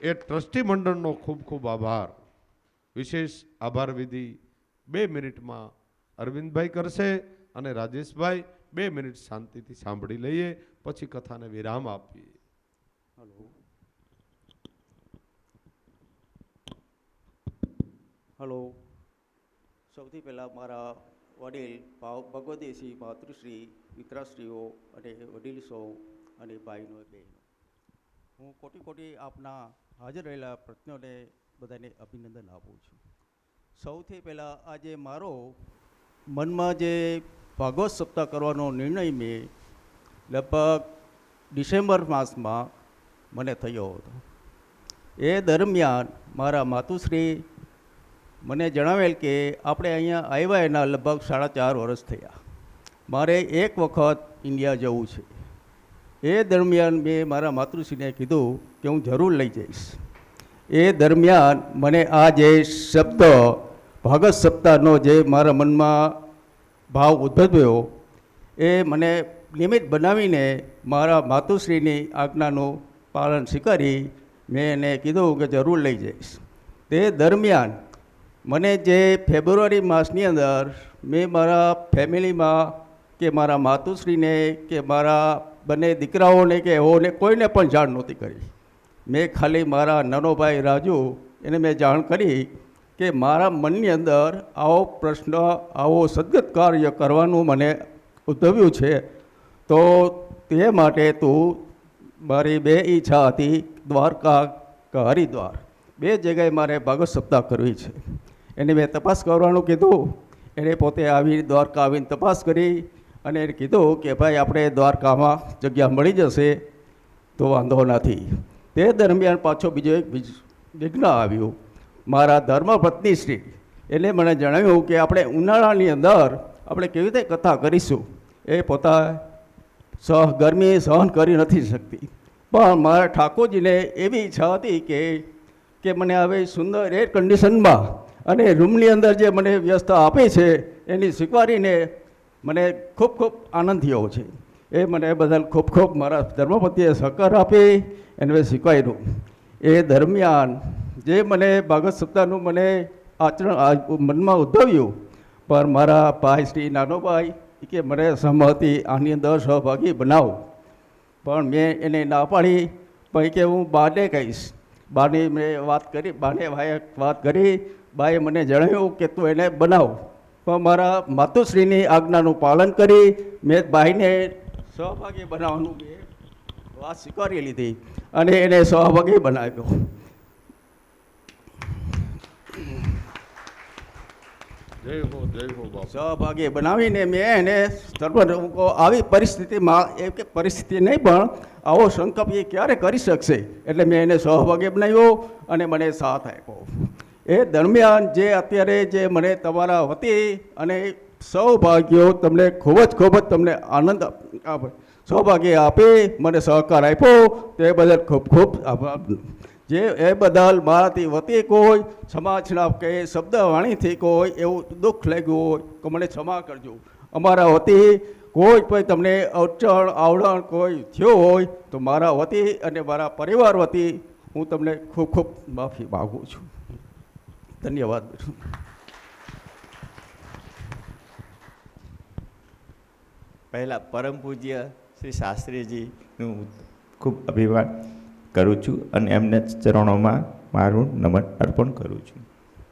Speaker 1: એ ટ્રસ્ટી મંડળનો ખૂબ ખૂબ આભાર. વિશેષ આભાર વિધિ 2 મિનિટમાં અરવિંદભાઈ કરશે અને રાજેશભાઈ 2 મિનિટ શાંતિથી સાંભળી લઈએ, પછી કથાને વિરામ આપીએ.
Speaker 3: હલો. સૌથી પહેલાં મારા વડીલ ભગવતીશ્રી, માતૃશ્રી, મિત્રશ્રીઓ અને વડીલ સૌ અને ભાઈનો બહેનો, હું કોટી કોટી આપના હાજર રહેલા પ્રશ્નોને બધાને અભિનંદન આપું છું. સૌથી પહેલાં આજે મારો મનમાં જે ભાગવત સપ્તાહ કરવાનો નિર્ણય મેં લગભગ ડિસેમ્બર માસમાં મને થયો હતો. એ દરમિયાન મારા માતુશ્રી મને જણાવેલ કે આપણે અહીંયા આવ્યા એના લગભગ 4.5 વર્ષ થયા, મારે એક વખત ઇન્ડિયા જવું છે. એ દરમિયાન મેં મારા માતૃશ્રીને કીધું કે હું જરૂર લઈ જઈશ. એ દરમિયાન મને આ જે શબ્દ ભાગવત સપ્તાહનો જે મારા મનમાં ભાવ ઉદ્ભવ્યો, એ મને નિમિત્ત બનાવીને મારા માતુશ્રીની આજ્ઞાનું પાલન સ્વીકારી મેં એને કીધું કે જરૂર લઈ જઈશ. તે દરમિયાન મને જે ફેબ્રુઆરી માસની અંદર મેં મારા ફેમિલીમાં કે મારા માતુશ્રીને કે મારા બંને દીકરાઓને કે એઓને કોઈને પણ જાણ નહોતી કરી. મેં ખાલી મારા નાનો ભાઈ રાજુ એને મેં જાણ કરી કે મારા મનની અંદર આવો પ્રશ્ન, આવો સદગત કાર્ય કરવાનું મને ઉદ્ભવ્યું છે, તો તે માટે તું, મારી 2 ઈચ્છા હતી, દ્વારકા કે હરિદ્વાર, 2 જગ્યાએ મારે ભાગવત સપ્તાહ કરવી છે. એને મેં તપાસ કરવાનું કીધું. એણે પોતે આવી દ્વારકા આવીને તપાસ કરી અને એને કીધું કે ભાઈ આપણે દ્વારકામાં જગ્યા મળી જશે તો વાંધો નથી. તે દરમિયાન પાછો બીજો એક વિઘ્ન આવ્યું. મારા ધર્મપત્ની શ્રી એને મને જણાવ્યું કે આપણે ઉનાળાની અંદર આપણે કેવી રીતે કથા કરીશું. એ પોતા ગરમી સહન કરી નથી શકતી, પણ મારા ઠાકોરજીને એવી ઈચ્છા હતી કે મને હવે સુંદર એર કન્ડિશનમાં અને રૂમની અંદર જે મને વ્યવસ્થા આપી છે એની સ્વીકારીને મને ખૂબ ખૂબ આનંદ થયો છે. એ મને બદલ ખૂબ ખૂબ મારા ધર્મપતિએ સહકાર આપી એને મેં સ્વીકાર્યું. એ દરમિયાન જે મને ભાગવત સપ્તાહનું મને આચરણ મનમાં ઉદ્ભવ્યું, પણ મારા ભાઈ શ્રી નાનો ભાઈ કે મને સહમતિ આની અંદર સહભાગી બનાવો, પણ મેં એને ના પાડી. પછી કે હું બાને કહીશ. બાની મેં વાત કરી, બાને ભાઈએ વાત કરી, બાએ મને જણાવ્યું કે તું એને બનાવ. પણ મારા માતુશ્રીની આજ્ઞાનું પાલન કરી મેં ભાઈને સહભાગી બનાવવાનું મેં વાત સ્વીકારી લીધી અને એને સહભાગી બનાવ્યો. સહભાગી બનાવીને મેં એને આવી પરિસ્થિતિમાં, એ કે પરિસ્થિતિ નહીં પણ આવો સંકલ્પ એ ક્યારે કરી શકશે, એટલે મેં એને સહભાગી બનાવ્યો અને મને સાથ આપ્યો. એ દરમિયાન જે અત્યારે જે મને તમારા વતી અને સૌભાગ્યો તમને ખૂબ જ તમને આનંદ સૌભાગ્ય આપી મને સહકાર આપ્યો તે બદલ ખૂબ ખૂબ આભાર. જે એ બદલ મારાથી વતી કોઈ સમાજના કે શબ્દ વાણીથી કોઈ એવું દુઃખ લાગ્યું હોય તો મને ક્ષમા કરજો. અમારા વતી કોઈ પણ તમને અડચણ આવડણ કોઈ થયો હોય તો મારા વતી અને મારા પરિવાર વતી હું તમને ખૂબ ખૂબ માફી માગું છું. ધન્યવાદ.
Speaker 4: પહેલાં પરમ પૂજ્ય શ્રી શાસ્ત્રીજીનું ખૂબ અભિમાન કરું છું અને એમને ચરણોમાં મારું નમન અર્પણ કરું છું.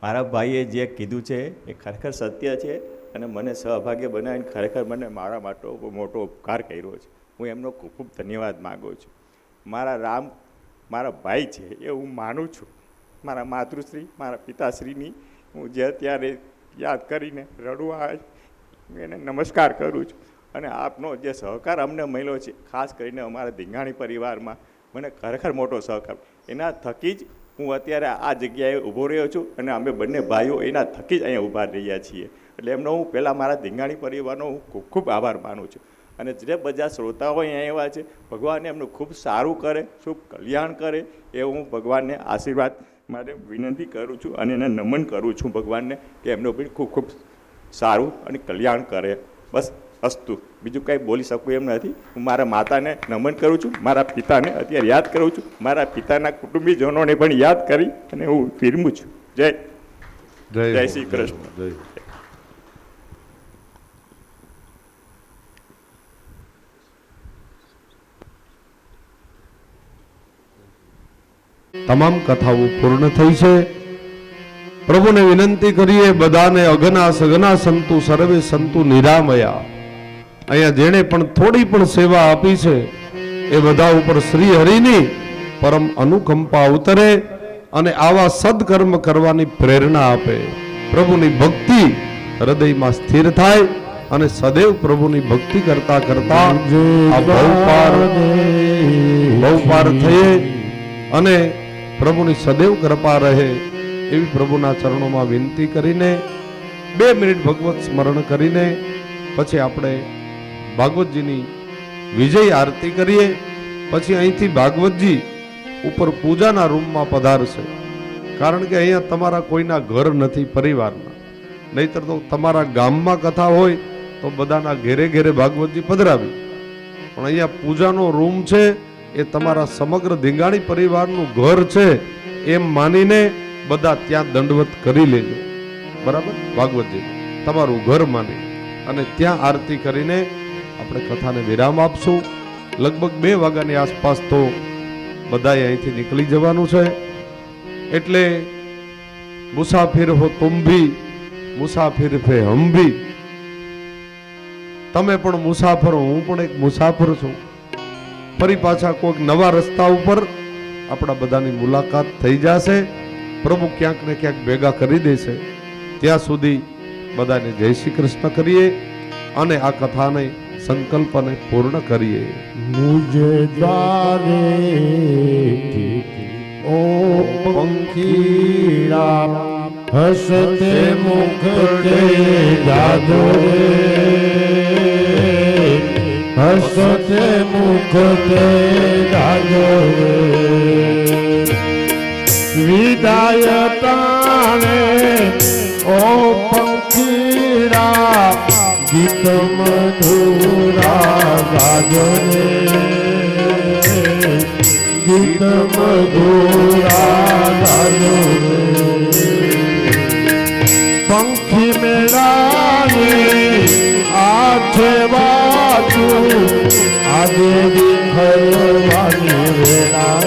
Speaker 4: મારા ભાઈએ જે કીધું છે એ ખરેખર સત્ય છે અને મને સહભાગ્ય બનાવીને ખરેખર મને મારા માટે મોટો ઉપકાર કર્યો છે. હું એમનો ખૂબ ખૂબ ધન્યવાદ માગું છું. મારા ભાઈ છે એ હું માનું છું. મારા માતૃશ્રી, મારા પિતાશ્રીની હું જે ત્યારે યાદ કરીને રડવા એને નમસ્કાર કરું છું. અને આપનો જે સહકાર અમને મળ્યો છે, ખાસ કરીને અમારા ધીંગાણી પરિવારમાં મને ખરેખર મોટો સહકાર, એના થકી જ હું અત્યારે આ જગ્યાએ ઊભો રહ્યો છું અને અમે બંને ભાઈઓ એના થકી જ અહીંયા ઊભા રહ્યા છીએ. એટલે એમનો હું પહેલાં મારા ધીંગાણી પરિવારનો હું ખૂબ ખૂબ આભાર માનું છું. અને જે બધા શ્રોતાઓ અહીંયા આવ્યા છે, ભગવાન એમનું ખૂબ સારું કરે, શુભ કલ્યાણ કરે એ હું ભગવાનને આશીર્વાદ માટે વિનંતી કરું છું અને એને નમન કરું છું ભગવાનને કે એમનું બી ખૂબ ખૂબ સારું અને કલ્યાણ કરે. બસ અસ્તુ. બીજું કાંઈ બોલી શકું એમ નથી. હું મારા માતાને નમન કરું છું, મારા પિતાને અત્યારે યાદ કરું છું, મારા પિતાના કુટુંબીજનોને પણ યાદ કરી અને હું વિરમું છું. જય શ્રી કૃષ્ણ.
Speaker 1: જય. તમામ કથાઓ પૂર્ણ થઈ છે. પ્રભુને વિનંતી કરીએ બધાને અઘના સઘના સંતુ સર્વે સંતુ નિરામયા. અહીંયા જેણે પણ થોડી પણ સેવા આપી છે એ બધા ઉપર શ્રી હરિની પરમ અનુકંપા ઉતરે અને આવા સદકર્મ કરવાની પ્રેરણા આપે. પ્રભુની ભક્તિ હૃદયમાં સ્થિર થાય અને સદૈવ પ્રભુની ભક્તિ કરતા કરતા આ ભવપાર થઈએ અને પ્રભુની સદૈવ કૃપા રહે એવી પ્રભુના ચરણોમાં વિનંતી કરીને 2 મિનિટ ભગવત સ્મરણ કરીને પછી આપણે ભાગવતજીની વિજય આરતી કરીએ. પછી અહીંથી ભાગવતજી ઉપર પૂજાના રૂમમાં પધારશે. કારણ કે અહીંયા તમારા કોઈના ઘર નથી પરિવારના. નહીતર તો તમારા ગામમાં કથા હોય તો બધાના ઘેરે ઘેરે ભાગવતજી પધરાવી. પણ અહીંયા પૂજાનો રૂમ છે એ તમારા સમગ્ર ધીંગાણી પરિવારનું ઘર છે એમ માનીને બધા ત્યાં દંડવત કરી લેજો. બરાબર? ભાગવતજી તમારું ઘર માની અને ત્યાં આરતી કરીને આપણે કથાને વિરામ આપશું. લગભગ 2 વાગ્યાની આસપાસ તો બધાએ અહીંથી નીકળી જવાનું છે. એટલે મુસાફિર હો તુમ ભી, મુસાફિર ફે હમ ભી. તમે પણ મુસાફર હો, હું પણ એક મુસાફર છું. ફરી પાછા કોઈક નવા રસ્તા ઉપર આપણા બધાની મુલાકાત થઈ જશે. પ્રભુ ક્યાંક ને ક્યાંક ભેગા કરી દેશે. ત્યાં સુધી બધાને જય શ્રી કૃષ્ણ કરીએ અને આ કથાને સંકલ્પને પૂર્ણ કરીએ.
Speaker 2: મુજે દ્વારે ઓ પંખીડા હસતે મુખતે જાજો હસતે મુખતે જાજો વિદાય તાણે ઓ પંખીડા ગીત મધુરા ગાજો રે ગીત મધુરા ગાજો રે પંખી મેળાની આઠે બાજુ આજે વિખરવાની વેળા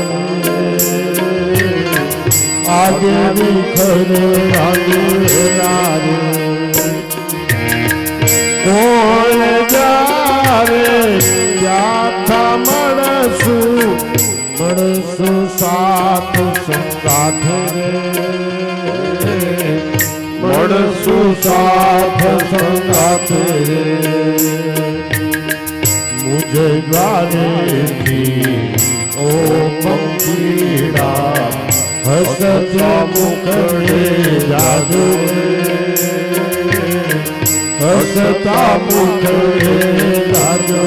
Speaker 2: આજે વિખરવાની વેળા કોણ જાવે ત્યાં મળશું સાથ સંગાથ રે મળશું સાથ સંગાથ રે મુજે દ્વારેથી ઓ પંખીડા હસતા મુખડે જાજો હસતા મુખડે જાજો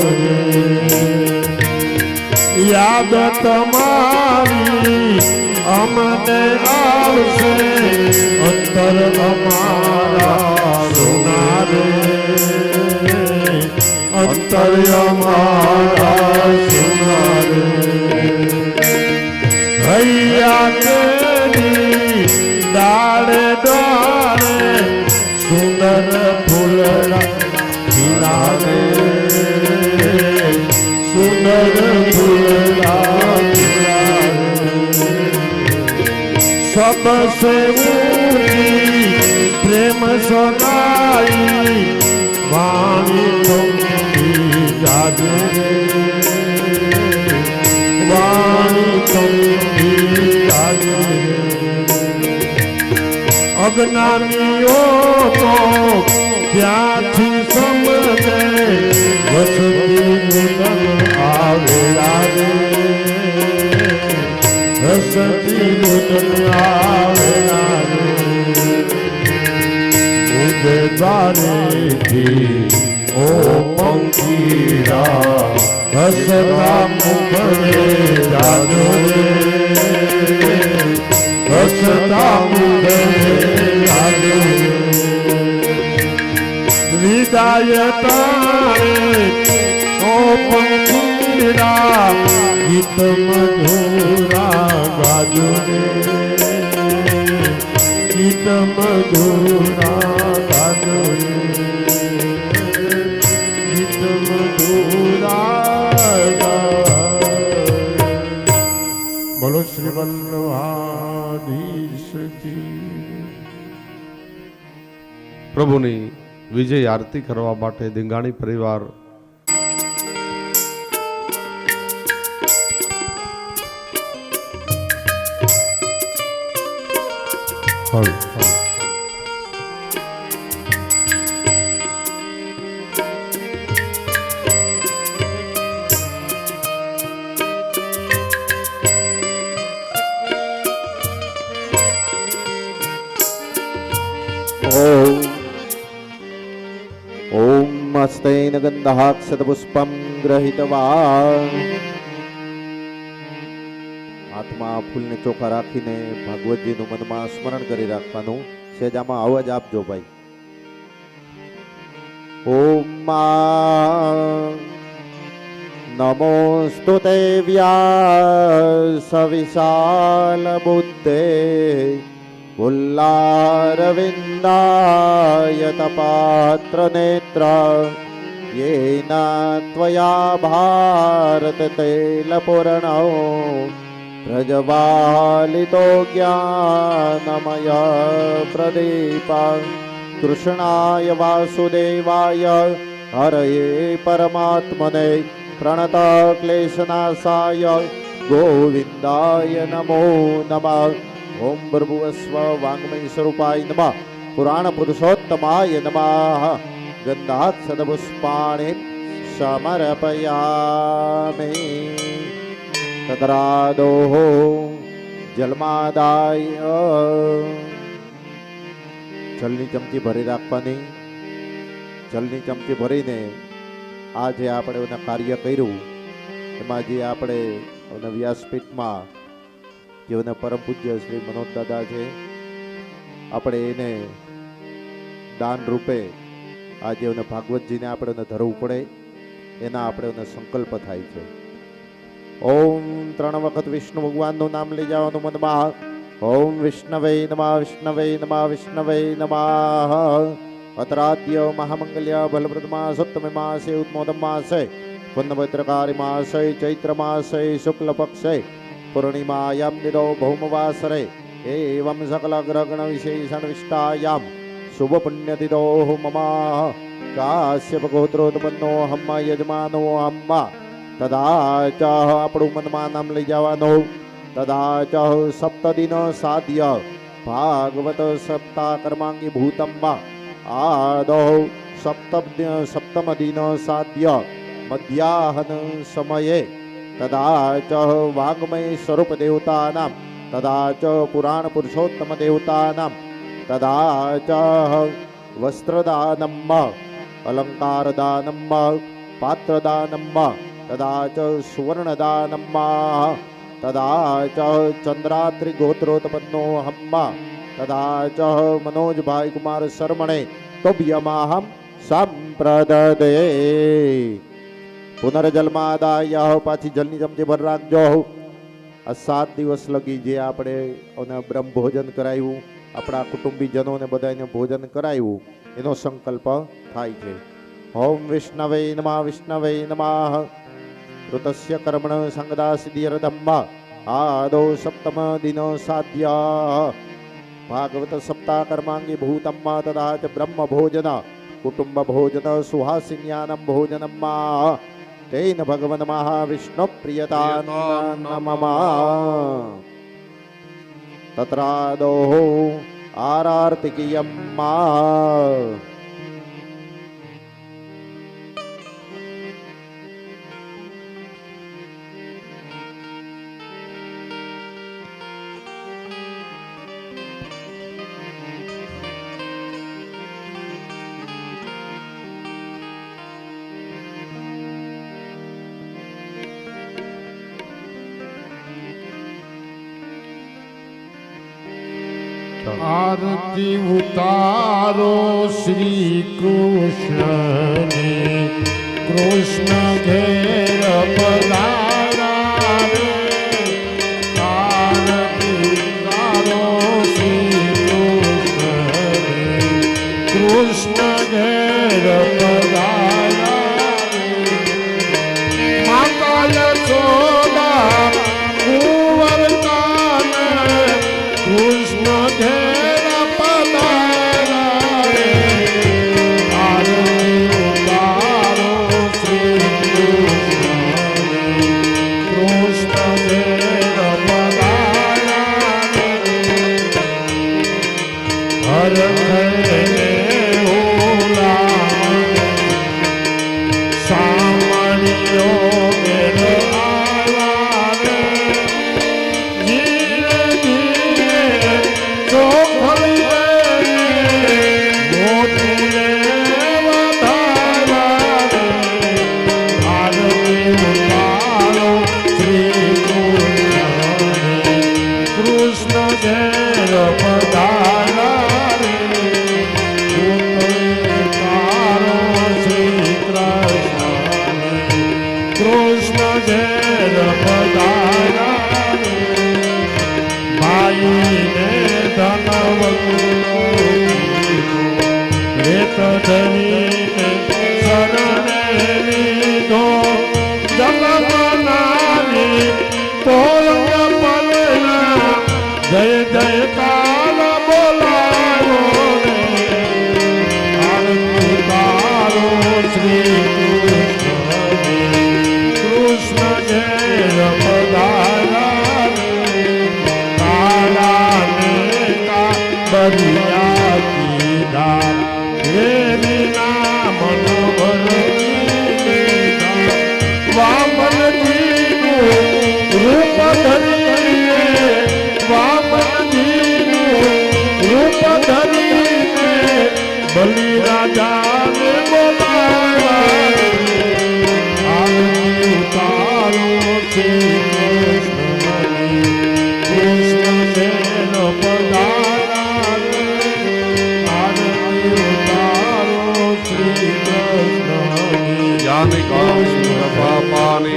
Speaker 2: યાદ તમારી અમને આવશે અંતર અમારા સોના રે અંતર અમારા સોના રે હૈયા તેની ડાળે ડાળે સુંદર ફૂલડા ખીલા રે સુંદર ફૂલડા ખીલા सबसे ऊंची प्रेम सदाई वाणी तुमकी जागे वाणी तुमकी जागे अज्ञानियों तो क्याथी समझे वसती नूतन आवेला रे हसती नूतन आवेला रे मुझे द्वारेથી ओ पंखीड़ा हसता मुखड़े जाજો रे हसता मुखड़े जाજો रे विदाय तारे મધુરા ગાજો રે ગીત મધુરા ગાજો રે ગીત મધુરા બોલો શ્રી વલ્લભાધીશ કી
Speaker 1: પ્રભુની વિજય આરતી કરવા માટે ધીંગાણી પરિવાર
Speaker 5: ઓમ મસ્તૈન ગંધાક્ષતપુષ્પમ ગ્રહિતવાન હાથમાં ફૂલને ચોખા રાખીને ભાગવતજીનું મનમાં સ્મરણ કરી રાખવાનું. સેજામાં અવાજ આપજો ભાઈ. ઓમ નમોસ્તુ તે વ્યાસ વિશાલ બુદ્ધે પુલ્લારવિંદાય તપાત્ર નેત્ર येन त्वया भारत तैलपूर्णो प्रज्वालितो ज्ञानमय प्रदीप कृष्णाय वासुदेवाय हरये परमात्मने प्रणत क्लेशनाशाय गोविंदाय नमो नमः. ओम भूर्भुवस्व वाङ्मय स्वरूपाय नमः. पुराण पुरुषोत्तमाय नमः. गन्धाक्षतपुष्पाणि समर्पयामि. तत्रादोः जलमादाय जलनी चमची भरी રાખવાની. જલની ચમચી ભરીને આ જે આપણે કાર્ય કર્યું એમાં જે આપણે વ્યાસપીઠમાં જે પરમ પૂજ્ય શ્રી મનોજ દાદા છે આપણે એને દાન રૂપે આ જે ભાગવતજીને આપણે ધરવું પડે એના આપણે સંકલ્પ થાય છે. ઓમ 3 વખત વિષ્ણુ ભગવાનનું નામ લઈ જવાનું મનમાં. ઓમ વિષ્ણવે નમઃ વિષ્ણવે નમઃ વિષ્ણવે નમઃ. અતરાદ્ય મહામંગલ્ય બલપ્રદમા સપ્તમે માસે ઉત્મોદમ માસે પુન્નભદ્રકારી માસે ચૈત્ર માસે શુક્લ પક્ષે પૂર્ણિમાયામ નિદો ભૌમવાસરે એવં સકલ ગ્રહગણ વિશેષણ વિષ્ટાયામ શુભ પુણ્યતિદો મમ કાશ્યપ ગોત્રોત્પન્નો હમ યજમાનો હમ. તદા ચ આપણું મનમાં નામ લઈ જવાનું. તદા ચ સપ્તદિન સાધ્ય ભાગવત સપ્તા કર્માંગી ભૂતમ આદૌ સપ્તમ દિન સાધ્ય મધ્યાહન સમયે તદા ચ વાગ્મય સ્વરૂપ દેવતાનામ તદા ચ પુરાણ પુરુષોત્તમ દેવતાનામ તદા ચ વસ્ત્રદાનમ અલંકારદાનમ પાત્રદાનમ તદા ચ સુવર્ણદાનમ તદા ચ ચંદ્રાત્રિ ગોત્રોત્પન્નો હમ તદા ચ મનોજભાઈ કુમાર શર્મણે તોભ્યમાહમ સંપ્રદદે. પુનર્જન્માદાય પાછી જલની ચમચી ભર રાખજો. આ 7 દિવસ લગી જે આપણે બ્રહ્મ ભોજન કરાવ્યું આપણા કુટુંબીજનોને બધાને ભોજન કરાવ્યું એનો સંકલ્પ થાય છે. ઓમ વિષ્ણવે નમઃ વિષ્ણવે નમઃ. ઋતસ્ય કર્મણ સંગદા સિદ્ધિરદમ્મ આદો સપ્તમ દિનો સાધ્ય ભાગવત સપ્તાહ કર્માંગી ભૂતમ તદા ચ બ્રહ્મ ભોજન કુટુંબ ભોજન સુહાસિન્યાનમ ભોજનમ તેન ભગવન મહાવિષ્ણુ પ્રિયતા નમઃ. તત્રાદો આરાર્તિકીયમ
Speaker 2: આરતી ઉતારો શ્રી કૃષ્ણની કૃષ્ણ ઘેર પધારા રે.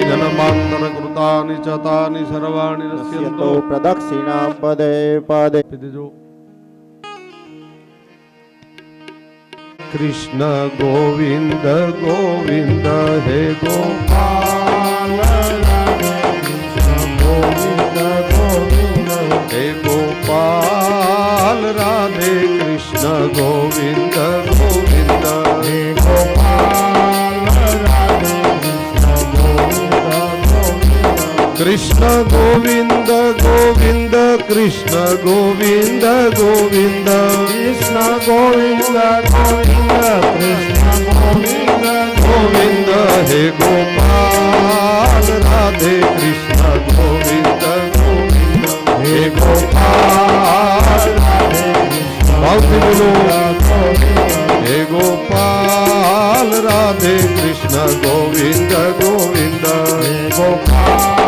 Speaker 1: જન્માંતરકૃતાનિ ચ તાનિ સર્વાણિ નશ્યન્તો
Speaker 5: પ્રદક્ષિણામ પદે પદે.
Speaker 1: કૃષ્ણ ગોવિંદ ગોવિંદ હે ગોપાલ હે ગોપાલ રાધે કૃષ્ણ ગોવિંદ ગોવિંદ હે ગોપાલ રાધે કૃષ્ણ ગોવિંદ ગોવિંદ કૃષ્ણ ગોવિંદ ગોવિંદ કૃષ્ણ ગોવિંદ ગોવિંદ કૃષ્ણ ગોવિંદ ગોવિંદ હે ગોપાલ રાધે કૃષ્ણ ગોવિંદ ગોવિંદ હે ગોપાલ ભાવથી બોલો હે ગોપાલ રાધે કૃષ્ણ ગોવિંદ ગોવિંદ હે ગોપાલ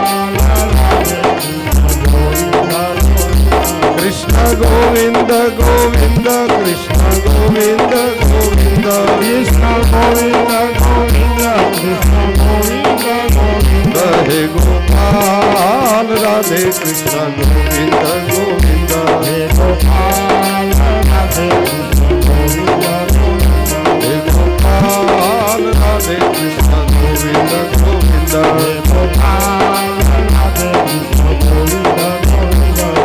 Speaker 1: કૃષ્ણ ગોવિંદ ગોવિંદ કૃષ્ણ ગોવિંદ ગોવિંદ કૃષ્ણ ગોવિંદ ગોવિંદ કૃષ્ણ ગોવિંદ ગોવિંદ હે ગોપાલ રાધે કૃષ્ણ ગોવિંદ ગોવિંદ હે ગોપાલ રાધે હે ગોપાલ રાધે કૃષ્ણ ગોવિંદ ગોવિંદ હે ગોપાલ રાધે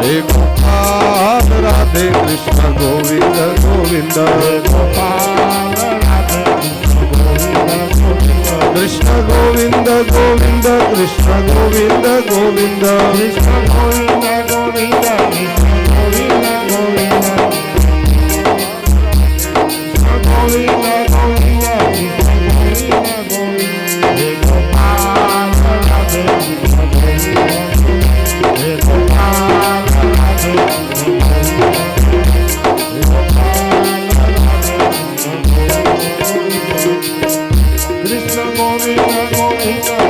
Speaker 1: હે ગોપાલ રાધે કૃષ્ણ ગોવિંદ ગોવિંદ હે ગોપાલ રાધે કૃષ્ણ ગોવિંદ ગોવિંદ કૃષ્ણ ગોવિંદ ગોવિંદ કૃષ્ણ ગોવિંદ ગોવિંદ કૃષ્ણ ગોવિંદ ગોવિંદ ગોવિંદ ગોવિંદ હે ગોપાલ રાધે હે ગોપાલ રાધે કૃષ્ણ ગોવિંદ ગોવિંદ કૃષ્ણ ગોવિંદ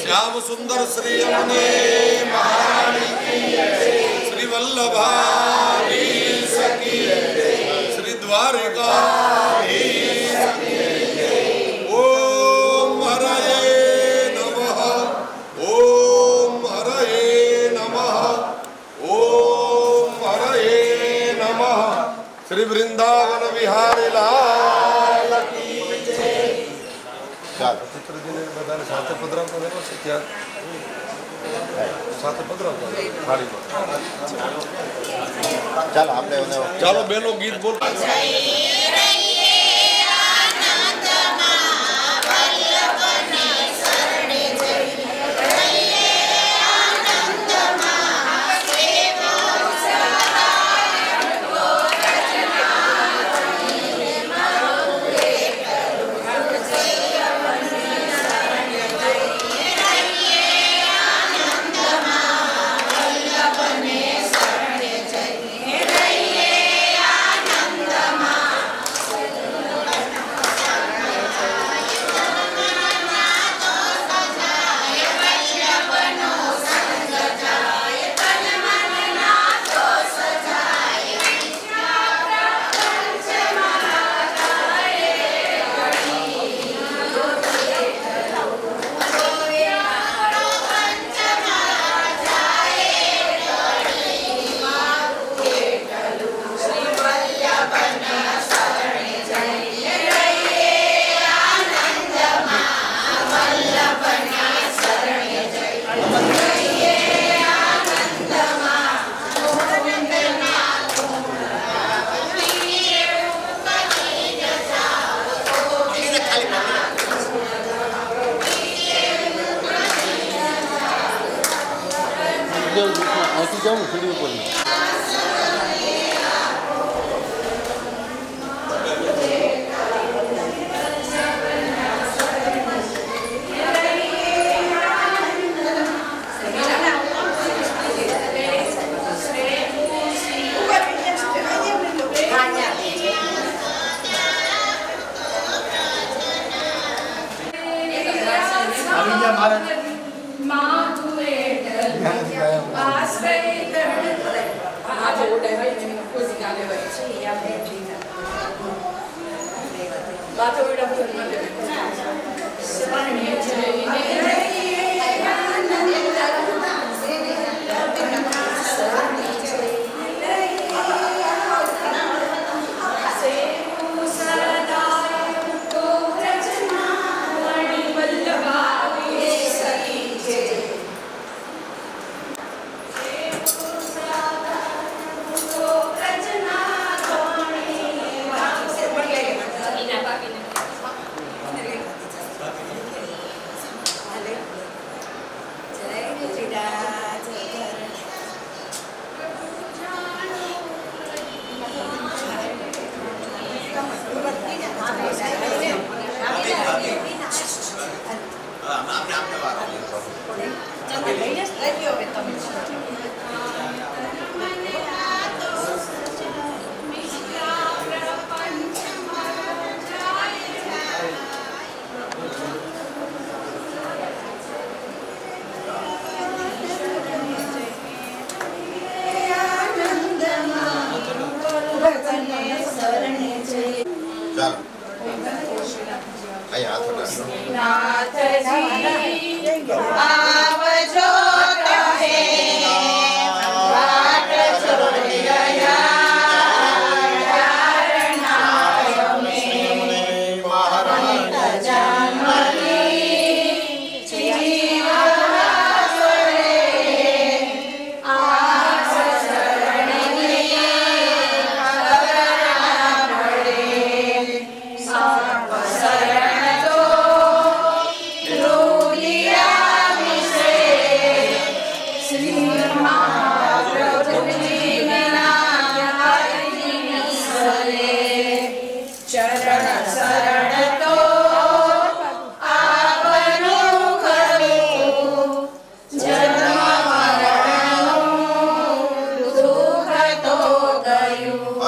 Speaker 1: श्याम सुंदर श्री अमने महारानी की श्री वल्लभाधीश की श्री द्वारिकाधीश की ओम हरये नमः ओम हरये नमः ओम हरये नमः श्री वृंदावन विहारी लाल की
Speaker 5: ચાલો
Speaker 1: ચિત્રજીને બધાને સાથે પધરાવતા રહેવા છે ત્યાં સાથે પધરાવતા થાળીમાં
Speaker 5: ચાલો આપણે
Speaker 1: ચાલો બેનો ગીત બોલ
Speaker 6: આવજો કહે વાટ છોડી રહ્યા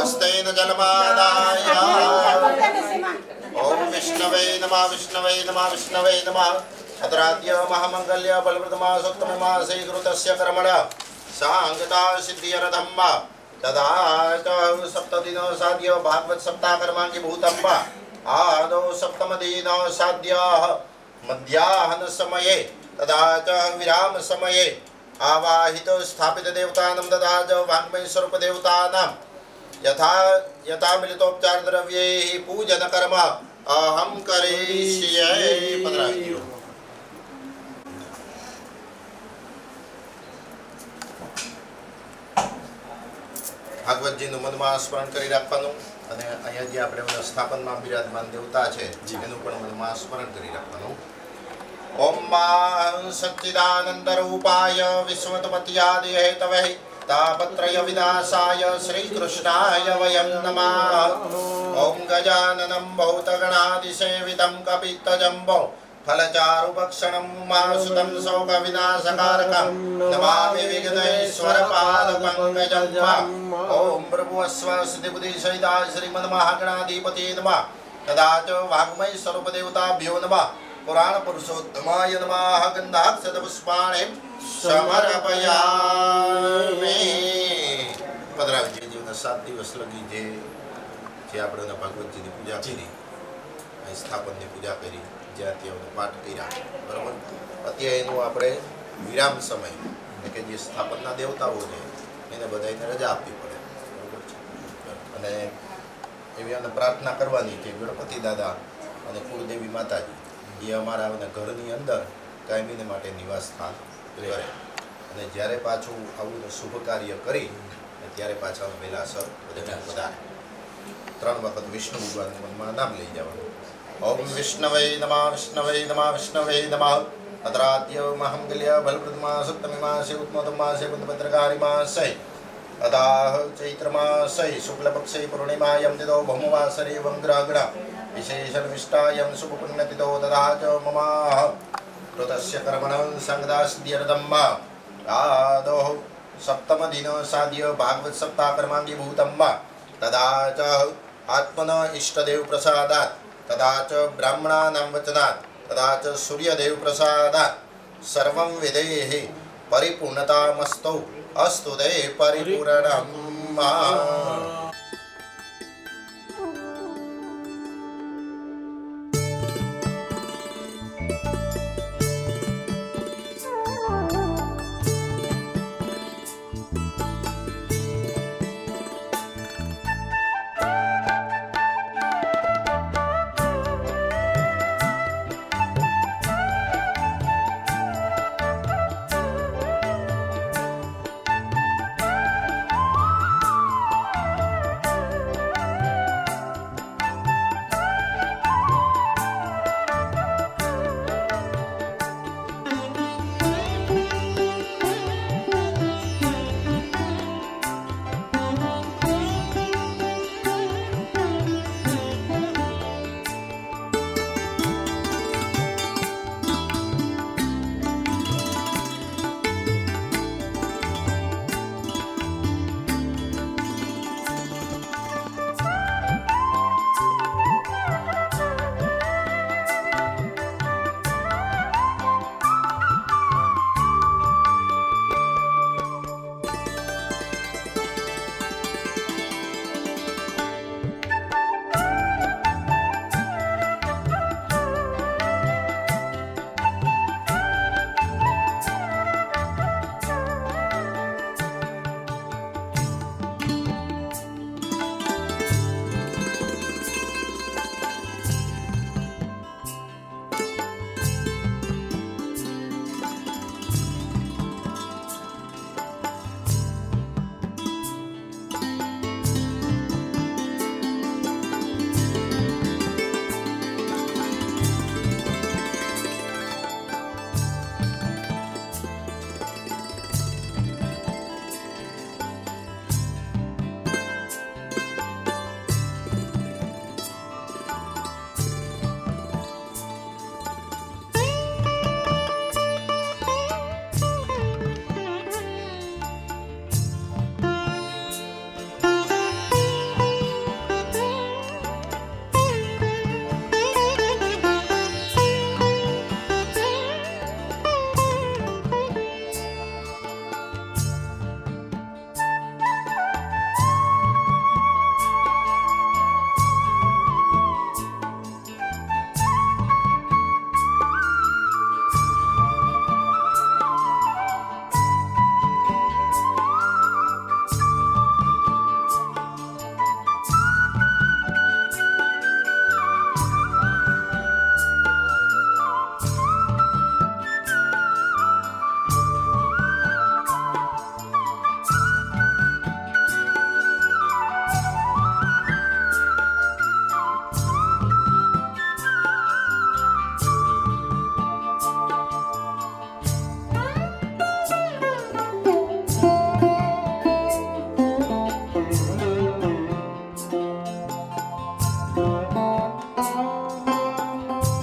Speaker 6: હસ્તૈન જલમાદાય ઓમ વિષ્ણવે નમઃ વિષ્ણવે નમઃ વિષ્ણવે નમઃ અતરાદ્ય મહામંગલ્ય બલપ્રદમા સપ્તમમા શ્રી કૃતસ્ય કર્મણ સાંગતા સિદ્ધિરધમ્મ તદા ચ સપ્તદિન સાધ્ય ભાગવત સપ્તાહ કર્માંગી ભૂતમ્મ આદો સપ્તમ દિન સાધ્ય મધ્યાહન સમયે તદા ચ વિરામ સમયે આવાહિત સ્થાપિત દેવતાનામ તદા ચ વાંગ્મય સ્વરૂપ દેવતાનામ यथा मिलितोपचार द्रव्ये पूजन कर्म अहम करिष्ये। पधरावीજો। ભાગવતજીનું મનમાં સ્મરણ કરી રાખવાનું અને અહીંયા જે આપણે સ્થાપનમાં બિરાજમાન દેવતા છે એનું પણ મનમાં સ્મરણ કરી રાખવાનું। ઓમ મા સચ્ચિદાનંદ રૂપાય વિશ્વતપત્યાદિ હેતવે तापत्रय विनाशाय श्री कृष्णाय वयं नमः। ओम गजाननं भूतगणादिसेवितं कपित्तजम्बो फलचारुभक्षणं उमासुतं शोकविनाशकारकं नमामि विघ्नेश्वरपादपङ्कजं। ओम प्रभुस्वस्तिबुद्धिसहिता श्रीमन्महागणाधिपते नमः। तदा च वाग्मय स्वरूपदेवताभ्यो नमः। पुराण पुरुषोत्तमाय नमः। गन्धाक्षतपुष्पाणि સમર્પયામિ। પધરાવીજી। જીવના 7 દિવસ લગી જે આપણે ભગવતજીની પૂજા કરી, અહીં સ્થાપનની પૂજા કરી, જે અત્યારે પાઠ કર્યા, બરાબર। અત્યારે એનું આપણે વિરામ સમય એટલે કે જે સ્થાપનના દેવતાઓ છે એને બધાને રજા આપવી પડે, બરાબર છે। અને એવી અમે પ્રાર્થના કરવાની કે ગણપતિ દાદા અને કુળદેવી માતાજી એ અમારા ઘરની અંદર કાયમીને માટે નિવાસ સ્થાન કરે અને જ્યારે પાછું આવું શુભ કાર્ય કરી ત્યારે પાછા વહેલાસર બધા 3 વખત વિષ્ણુ ભગવાનનું મનમાં નામ લઈ જવાનું। ઓમ વિષ્ણવે નમઃ વિષ્ણવે નમઃ વિષ્ણવે નમઃ। અતરાદ્ય મહામંગલ્ય બલપ્રદમા સપ્તમીમાસે ઉત્તમોત્તમાસે પુંડભદ્રકારીમાસે અદાહ ચૈત્રમાસે શુક્લપક્ષે પૂર્ણિમાયં તિથો ભૌમવાસરે વંગ્રહગણ વિશેષણ વિષ્ટાયં શુભપુણ્યતિથો તથા ચ મમાહ કૃતસ્ય કર્મણ સંગદાસ્યર્ધમ્મ આદો સપ્તમ દિન સાધ્ય ભાગવત સપ્તાહ કર્માંગી ભૂતમ્મ તદા ચ આત્મન ઇષ્ટદેવ પ્રસાદાત તદા ચ બ્રાહ્મણાનાં વચનાત તદા ચ સૂર્યદેવ પ્રસાદાત સર્વં વિધેઃ પરિપૂર્ણતામસ્તુ અસ્તુ તે પરિપૂર્ણમ।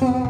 Speaker 2: Thank you.